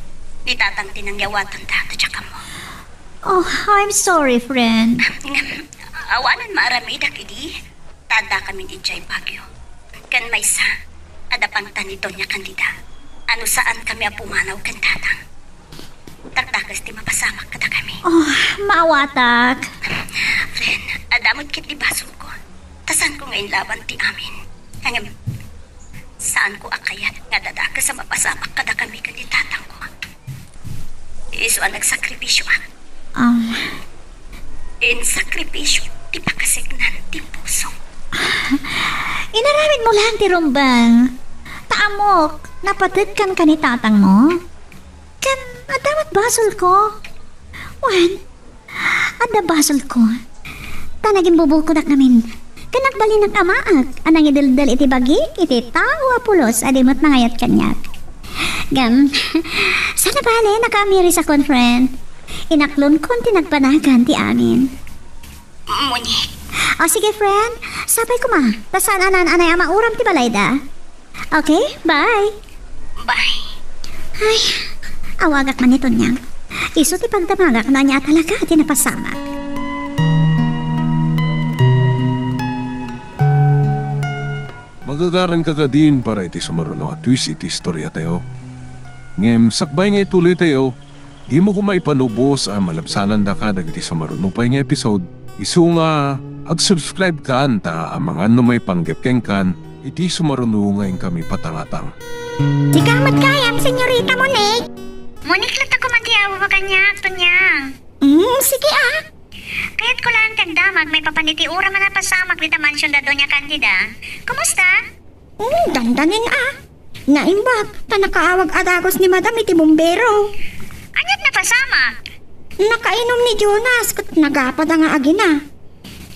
Speaker 11: Nitatang tinangyawatan data tsaka mo.
Speaker 2: I'm sorry, friend.
Speaker 11: Awanan maaramid akidi. Tada kami ni Jay Bagyo. Kan may sa, adapang tani Doña Candida. Ano saan kami apumanaw kan tatang. Tartakas ti mapasamak kada kami.
Speaker 2: Maawatak.
Speaker 11: Friend, adamot kit di basong ko. Tasan ko ngayon laban ti amin. Hangam, saan ko akayat nga dadaka sa mapasamak kada kami kan di tatang ko. Iso ang nagsakripisyo ak. In sakripisyo, di pa kasignan, di puso.
Speaker 2: Inaramid mo lang ti Rumbang. Taamok, napatid kan ka ni tatang mo. Kan, adawat basol ko. Wan, ada basol ko. Tanagin bubukudak namin. Kanakbali ng amaak, anang idildal iti bagi, iti tao apulos, adimot mangayat kanyak. Gam, sana bale nakamiri sa conference. Inaklon kon tinagpanagan ti amin.
Speaker 11: Munyik.
Speaker 2: Sige friend, sabay ko ma. Tasan anan anay ama uram ti balayda. Okay, bye.
Speaker 11: Bye.
Speaker 2: Ay, awagak man ito niyang. Iso ti pagdamagak na niya talaga ti napasamak.
Speaker 1: Magagaran ka ka din para iti sumaruno at twist iti istorya tayo. Ngem, sakbay nga ituloy tayo. Di mo ko maipanubos ang malabsanan da ka dagiti sumaruno pa nga episode. Isu nga, ag-subscribe ka anta ang mga may panggepkeng kan, iti sumaruno ngayon kami patangatang.
Speaker 5: Di ka kayam, senyorita Monik.
Speaker 11: Munik lang ako magyawa ba kanya, Tonyang?
Speaker 5: Sige
Speaker 11: Kaya't ko lang tagdamag, may papaniti ura man na pasamak dita mansyon da Doña Candida. Kumusta?
Speaker 4: Dandanin Naimbak, tanakaawag adagos ni Madam iti bumbero.
Speaker 11: Anyat na pasamak?
Speaker 4: Nakainom ni Jonas, kat nagapad nga agina.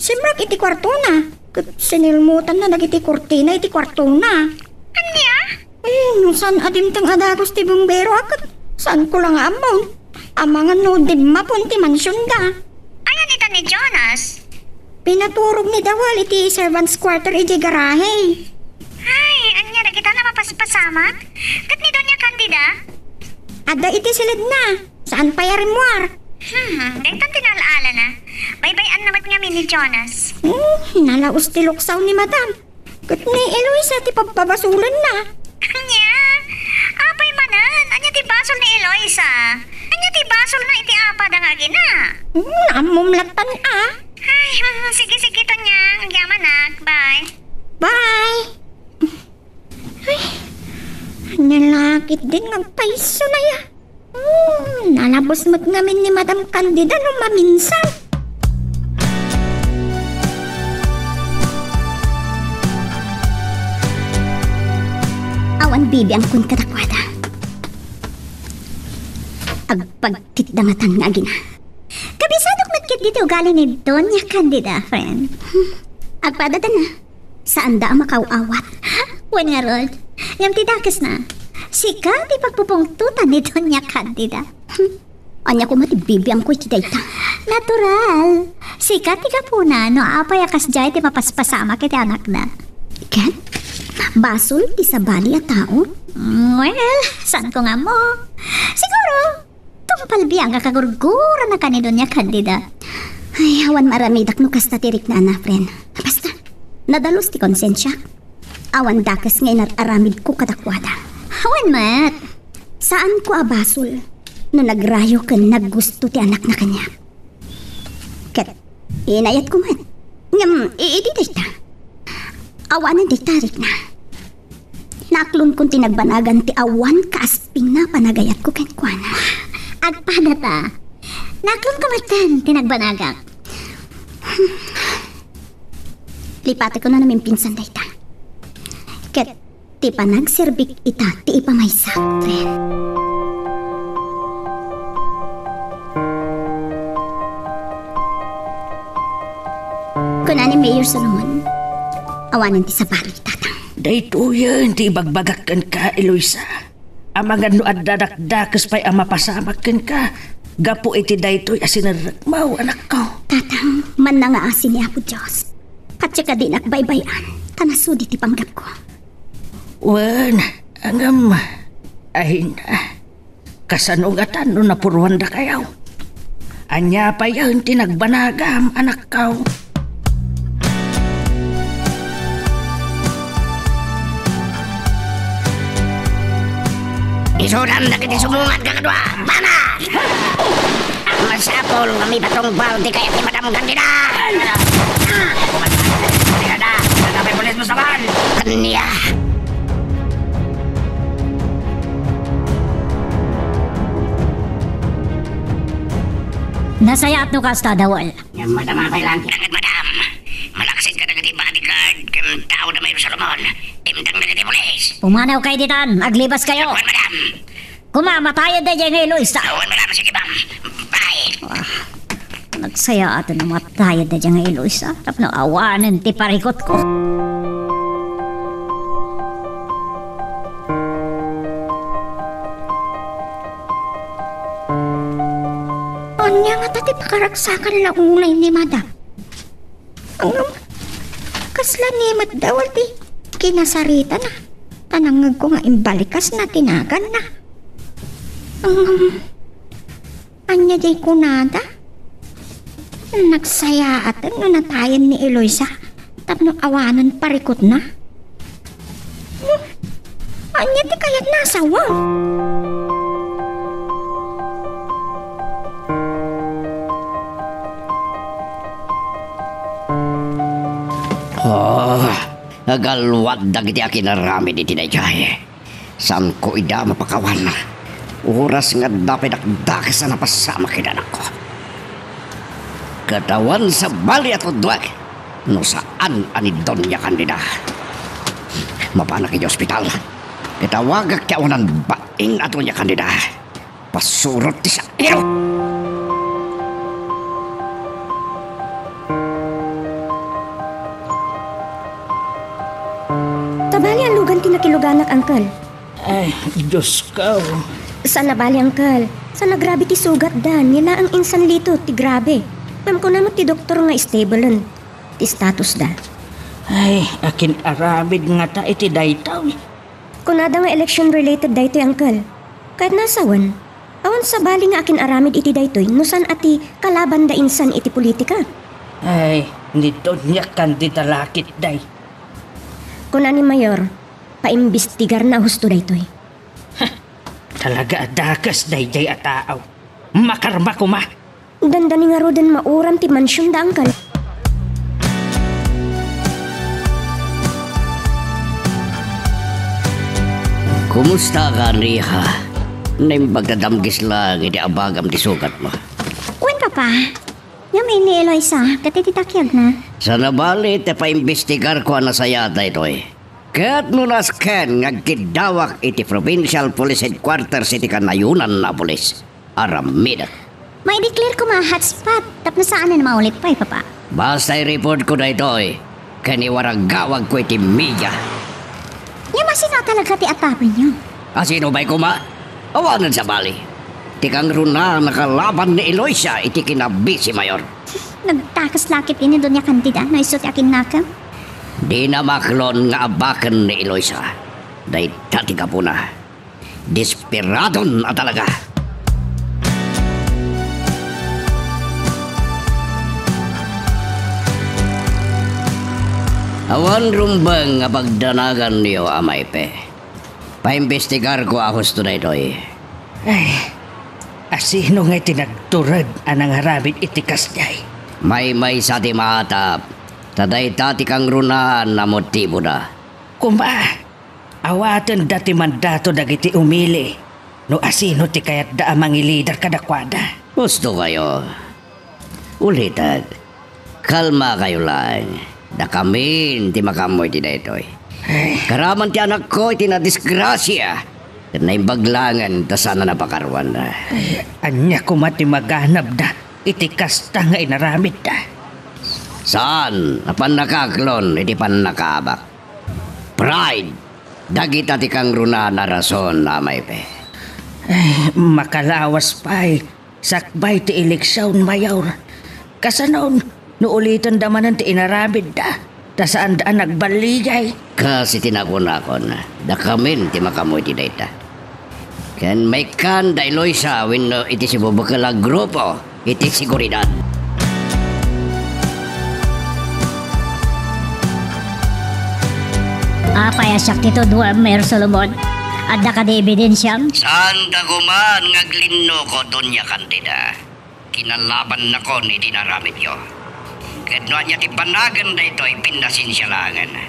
Speaker 4: Simrak iti kwarto na, kat sinilmutan na nagiti kortina iti kwarto na.
Speaker 11: Anya?
Speaker 4: San adimtang adagos ti bumbero akat, saan ko lang amon. Amangan no dimma punti mansyon da.
Speaker 11: Ayan ita ni Jonas?
Speaker 4: Pinaturog ni Dawal iti servants quarter iti garahe.
Speaker 11: Ay, anya na kita na mapaspasamak? Kat ni Doña Candida?
Speaker 4: Ada iti silid na. Saan pa yarimwar?
Speaker 11: Daytan tinalaala na. Baybayan naman nga ni Jonas.
Speaker 4: Nalaos ti luksaw ni madam. Kat ni Eloisa ti pagpabasulan na.
Speaker 11: Anya? Apay manan. Anya ti basol ni Eloisa. Anya ti basol na iti apad ang agina.
Speaker 4: Namumlatan
Speaker 11: Ay, sige to niya. Ang yaman na. Bye.
Speaker 4: Bye. Ay, nalakit din ng paiso na ya. Nalabos mat ngamin ni Madam Candida nung maminsan.
Speaker 10: Awan bibi ang kun katakwada. Agpagtitdangatan nga agina. Kabisadok matkit dito ugali ni Doña Candida, friend. Agpadada na. Saan da ang makauawat? Wan nga rod. Yang tidakas na. Sika di pagpupungtutan ni Doña Candida. Anya ko matibibi ang kuy tidayta. Natural. Sika tiga puna no apay akas jay ti papaspasama kiti anak na. Ken? Basol ti sabali a tao? Well, saan ko nga mo? Siguro, tumpalbiang kakagurgura na ka ni Doña Candida. Ay, awan maramidak no kasta tirik na friend. Basta, nadalos ti konsensya. Awan dakas ngay nararamid ko kadakwada. Awan mat, saan ko abasol no nagrayo ka naggusto ti anak na kanya? Ket, inayat ko mat. Ngam, iididay ta. Awanan di tarik na. Naklon kong tinagbanagan ti awan kaasping na panagayat ko kenkwana. Agpada ta. Naklon ko matan tinagbanagan. Lipati ko na namin pinsan day ta. Ket ti panagserbik ita ti ipamaysa, friend. Kunani Mayor Solomon, awanan ti sabali tatang.
Speaker 7: Dayto yan, ti bagbagakan ka, Eloisa. Ang mga nuad dadakdakas pa'y ang mapasamakan ka. Gapo iti dayto'y asinaragmaw, anak ko.
Speaker 10: Tatang, man na nga asin ni Apo Diyos. Katya ka din akbaybayan, tanasudi ti panggap ko.
Speaker 7: Wan, angam, ahin na. Kasanungatan no napurwan da kayaw. Anya pa yan tinagbanagam, anak ko.
Speaker 8: Isudan na kiti sumungat ka kadwa. Mana! Masapol nga may patong baldi kaya ti Madam Candida. Candida, nagapay pulis mo sa ban. Kanya.
Speaker 2: Nasayat no kasta dawal.
Speaker 8: Yang Madam apay lang. Agad Madam. Malakasin ka na kiti bodyguard. Kang tao na may Solomon. Timtang na kiti pulis.
Speaker 2: Pumanaw kay ditan, aglibas kayo.
Speaker 8: Awan Madam.
Speaker 2: Kumamatayan na dyan ngayon, Luisa.
Speaker 8: Awan Madam, sige bam. Bye.
Speaker 2: Nagsaya ato na matayan na dyan ngayon, Luisa. Tapos na awanan ti parikot ko.
Speaker 4: Anya nga tati pakaragsakan na unay ni Madam. Kasla ni Madawal ti kinasarita na. Tanangag ko nga imbalikas na tinagan na. Anya jay kunada? Nagsayaatan no natayan ni Eloisa. Tapno awanan parikot na. Anya ti kayat nasawang.
Speaker 9: Nagalwad dagiti akinarami di tinayay. Saan ko ida mapakawan? Oras nga dapat dakdakas na napasama kinanak ko. Katawan sa bali at udwag. No saan ani Doña Candida? Mapanak i ospital. Kitawagak kiawanan baing at Doña Candida. Pasurot ti sa iro.
Speaker 10: Tabali ang lugan tinakiluganak, Uncle.
Speaker 7: Ay, Diyos ko.
Speaker 10: Saan nabali, Uncle? Saan nagrabe ti sugat dan? Nila ang insan lito, ti grabe. Ma'am ko naman ti doktor nga stable ti status da.
Speaker 7: Ay, akin aramid nga ta iti daytaw.
Speaker 10: Kunada nga election related dayto, Uncle.
Speaker 12: Kahit nasawan, awan sa bali nga akin aramid iti daytoy, nusan ati kalaban da insan iti politika.
Speaker 7: Ay, ni Doña Candida lakit day.
Speaker 12: Kuna ni Mayor, paimbestigar na husto daytoy.
Speaker 7: Talaga adakas day jay ataaw. Makarma ko ma.
Speaker 12: Dandani nga ro den mauram ti mansyon da angkan.
Speaker 9: Kumusta ka, Riha? Naimbagdadamgis lang, iti abagam ti sugat mo.
Speaker 5: Uwan, Papa. Yung ini Eloisa, katititakyag na.
Speaker 9: Sa nabali, te paimbestigar ko na sayata ito eh. Kaya't nunas ken ngagkidawak iti Provincial Police Headquarters iti kanayunan na polis. Aramida.
Speaker 5: May declare ko mga hotspot. Tapos saan na maulit pa Papa?
Speaker 9: Basta i-report ko na ito eh. Kaniwaragawag ko iti media.
Speaker 5: Yung masina talaga ti atapin nyo.
Speaker 9: Sino ba'y kuma? Awanan sa bali. Tikang runa nakalaban ni Eloisa iti kinabi si Mayor.
Speaker 5: Nagtakas lakit ini Doña Candida na isot akin nakam.
Speaker 9: Di na maklon nga abakan ni Eloisa. Dahil dati ka po na. Desperadon na talaga. Awan rumbang nga pagdanagan niyo amay pe. Paimbestigar ko ahos to na ito eh.
Speaker 7: Ay, asino nga tinagturad anang harabit itikas jay.
Speaker 9: May sa ti maatap. Taday tati kang runaan na motibo na.
Speaker 7: Kuma, awatan dati mandato dagiti umili. No asino ti kayat da amang ilidar kadakwada.
Speaker 9: Gusto kayo. Ulitan. Kalma kayo lang. Da kamin ti makamoy ti daytoy. Karaman ti anak ko iti na disgrasya. Na imbaglangan ta sana napakarwan na.
Speaker 7: Anya kumati maganap da. Iti kasta nga inaramid da.
Speaker 9: Saan? Apan nakaklon iti pan nakaabak. Pride. Dagita ti kang runa na rason na may pe.
Speaker 7: Ay, makalawas pa'y. Sakbay ti eleksyon mayor. Kasanaon, nuulitan damanan ti inaramid da. Ta saan daan nagbaliyay.
Speaker 9: Kasi tinakon-akon na. Da kamin ti makamoy ti dayta. Ken may kan da Eloisa wenno iti si bubakalag grupo iti seguridad.
Speaker 2: Payasak tito dua Mayor Solomon. Adda ka di ebidensyam?
Speaker 9: Saan daguman ngaglinno ko Doña Candida. Kinalaban na ko ni dinaramid yo. Kadno niya ti panagan da ito ipindasin siya langan.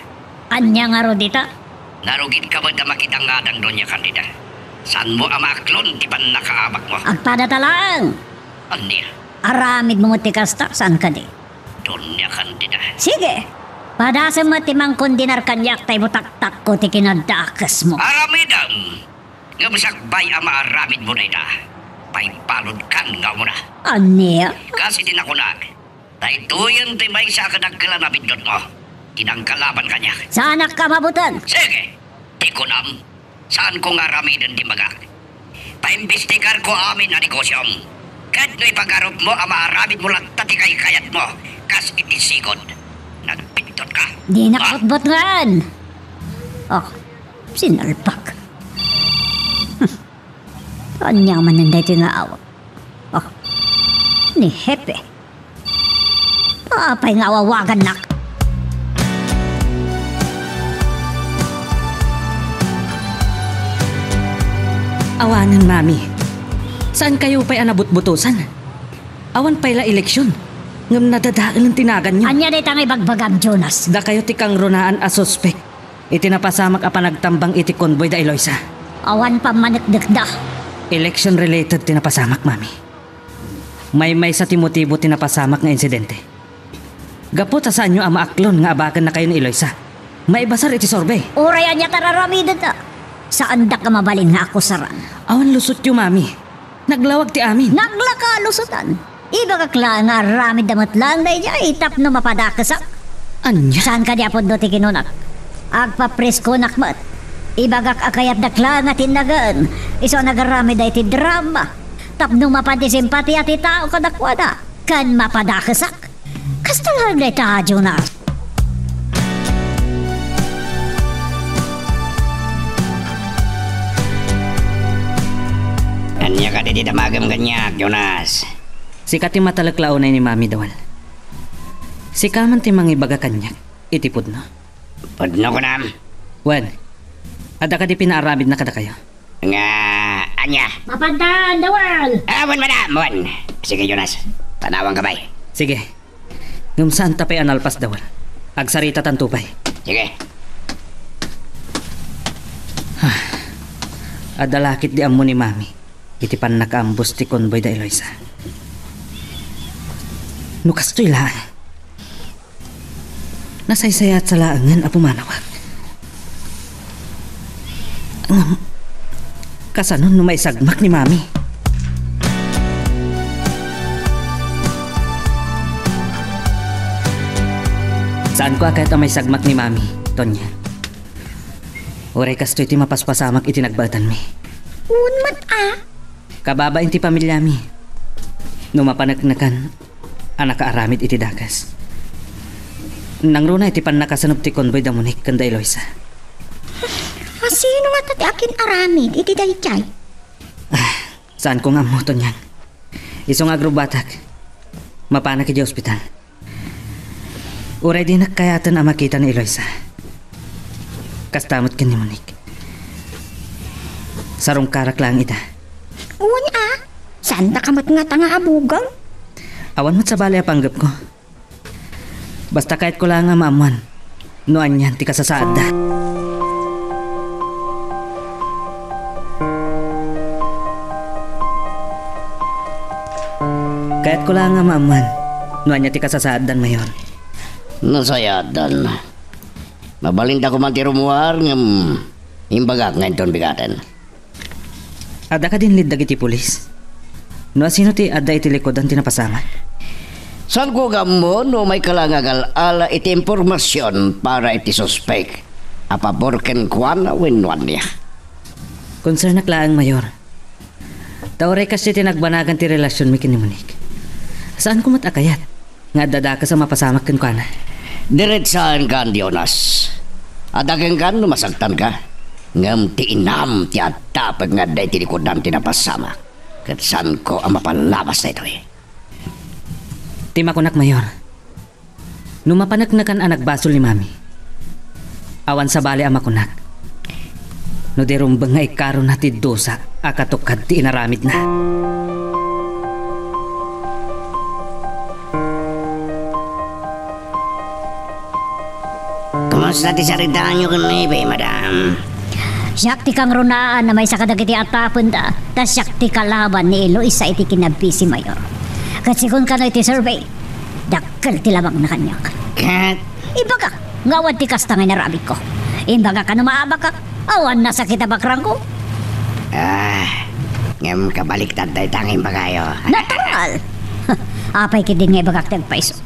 Speaker 2: Anya nga ro dita?
Speaker 9: Narugid ka ba da makitang ngadang Doña Candida? Saan mo amaklon ti pan nakaabak mo?
Speaker 2: Agpada talang.
Speaker 9: Anya?
Speaker 2: Aramid mo ti kasta, saan ka di?
Speaker 9: Doña Candida.
Speaker 2: Sige. Padasa mo ti mangkundinar kanyak tay butak-tak ko ti kinadakas mo.
Speaker 9: Aramidam! Nga masakbay ama aramid mo na ita. Paipalod kan nga mo na.
Speaker 2: Anya?
Speaker 9: Kasi tinakunag. Dahil tuyan ti may sa kadagkala na bindot mo. Tinangkalaban kanya.
Speaker 2: Saan ka mabutan?
Speaker 9: Sige, di ko nam. Saan ko nga ramidan di magak? Paimbestigar ko amin na negosyom. Kahit no'y pag-arop mo, ama aramid mo lang tatikay kayat mo. Kas itisigod. Nagpintot ka.
Speaker 2: Di nakotbot ngan. Oh, sinalpak. Anya man nanday ito nga awa. Oh, ni Hepe. Apay nga awawagan nak.
Speaker 3: Awanan, Mami. Saan kayo pa'y anabut-butusan? Awan pa'y la eleksyon. Ngam nadadaan ang tinagan nyo.
Speaker 2: Anya day tangay bagbagam, Jonas.
Speaker 3: Da kayo tikang runaan a suspek. Itinapasamak a panagtambang iti convoy da Eloisa.
Speaker 2: Awan pa managdag da.
Speaker 3: Election related tinapasamak, Mami. May sa timotibo tinapasamak nga insidente. Gapot sa saan nyo ang maaklon nga abakan na kayo ni Eloisa. Maibasar iti sorbe.
Speaker 2: Urayan niya tararamidan da. Saan da ka mabalin nga ako saran?
Speaker 3: Awan lusot yung, Mami. Naglawag ti amin.
Speaker 2: Naglaka lusutan. Iba kakla nga ramid damat lang na iya itap no mapadakasak.
Speaker 3: Anya?
Speaker 2: Saan ka diapod do ti kinunak? Agpapresko nakmat. Iba kak akayat dakla nga tinagan. Iso nagaramid ay ti drama. Tap no mapadisimpati at itao kadakwada. Kan mapadakasak. Kasta lang na ita, Jonas.
Speaker 9: Anya ka di damagam ganyak, Jonas.
Speaker 3: Si kati matalaklaw na ni Mami dawal. Si kaman ti mangibaga kanyak, itipod no.
Speaker 9: Pudno ko nam.
Speaker 3: Wan, ada ka di pinaarabid na kada kayo.
Speaker 9: Nga, anya.
Speaker 2: Mapandan, dawal!
Speaker 9: Wan, madam, wan. Sige, Jonas. Tanawang kabay.
Speaker 3: Sige, ngam saan tapay analpas dawal. Agsarita tantupay.
Speaker 9: Sige.
Speaker 3: Adalakit di amo ni Mami. Iti pan nakaambos ti konboy da Eloisa. Nukas to'y laan. Nasaysayat sa laangan apo manawag. Kasanon no may sagmak ni Mami. Saan ko akit ang may sagmak ni Mami, Tonya? Oray kastoy ti mapaspasamak iti nagbatan mi.
Speaker 4: Unmat
Speaker 3: Kababa inti pamilya mi. Numapanagnakan, anak kaaramid iti dakas. Nang runa iti pan nakasanop ti konboy da munik kanda Eloisa.
Speaker 4: Sino nga tati akin aramid, iti daychay?
Speaker 3: Saan ko nga mo, Tonyang? Isong agrobatak. Mapana ki di ospital. Uray di nakayatan ang makita ni Eloisa. Kastamot ka ni Monique. Sarong karak lang ita.
Speaker 4: Saan na kamat nga tanga abugang?
Speaker 3: Awan mo't sa bali panggap ko. Basta kahit ko lang nga maamuan. Noan yan, ti kasasaad da. Kahit ko lang nga maamuan. Noan yan, ti kasasaad dan mayon.
Speaker 9: Nasayadan. Mabalinda ko man ti rumuar ngam imbagak ngayon ton bigatan.
Speaker 3: Ada ka din lidag iti pulis. No sino ti ada iti likodan ti napasama?
Speaker 9: Saan ko gamo no may kalangagal ala iti impormasyon para iti suspek. Apaborken kuan winwan niya.
Speaker 3: Concern na klaang mayor. Tauray kasi tinagbanagan ti relasyon mi kini Monique. Saan ko matakayat? Nga dada ka sa mapasamak kan kuana.
Speaker 9: Diretsaan kan Jonas. Adagang kan numasagtan ka. Ngam ti inam ti atapag nga day tinikodan tinapasama. Kat saan ko ang mapalabas na ito eh.
Speaker 3: Ti makunak mayor. Numapanagnakan anak basol ni Mami. Awan sa bali ang makunak. No derumbang nga ikaro na ti dosa akatukad ti inaramid na.
Speaker 9: Kamusta ti saritaan nyo kanibi, madam?
Speaker 2: Siyak ti kang runaan na may sakadag iti atapon da, tas siyak ti kalaban ni Eloisa iti kinabi si Mayor. Kasi kung kano iti survey, dakkel ti lamang na kanyak.
Speaker 9: Kat?
Speaker 2: Ibaga, ngawad ti kastangay na rabik ko. Imbaga ka na maabakak, awan na sakit abakrang ko.
Speaker 9: Ngam kabaliktad tayo tanging bagayo.
Speaker 2: Natural! Apay ki din nga ibagak tagpaiso.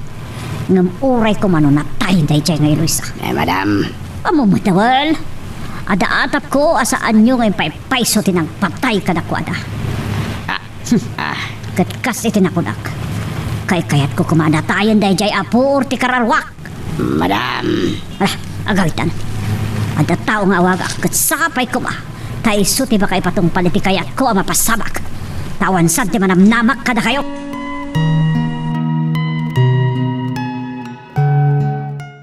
Speaker 2: Ngam uray ko mano na tayo tayo chay nga Eloisa.
Speaker 9: Madam.
Speaker 2: Amumatawal. Ada atap ko asaan nyo ngayon paiso tinang patay ka na kwada. Katkas itinakunak. Kayat ko kumanatayan dahil jay apur ti kararwak.
Speaker 9: Madam.
Speaker 2: Agawitan. Ada tao nga awagak katsapay ko ba. Taiso ti ba kay patong paliti kayat ko ang mapasabak. Tawan sad ti manamnamak ka na kayo.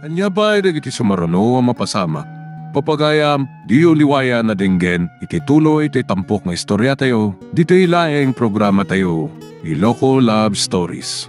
Speaker 1: Anya ba ay iti sumarano ang mapasama? Papagayam, di uliwaya na dinggen, itituloy iti tampok nga istorya tayo, dito ilaing programa tayo, Iloko Love Stories.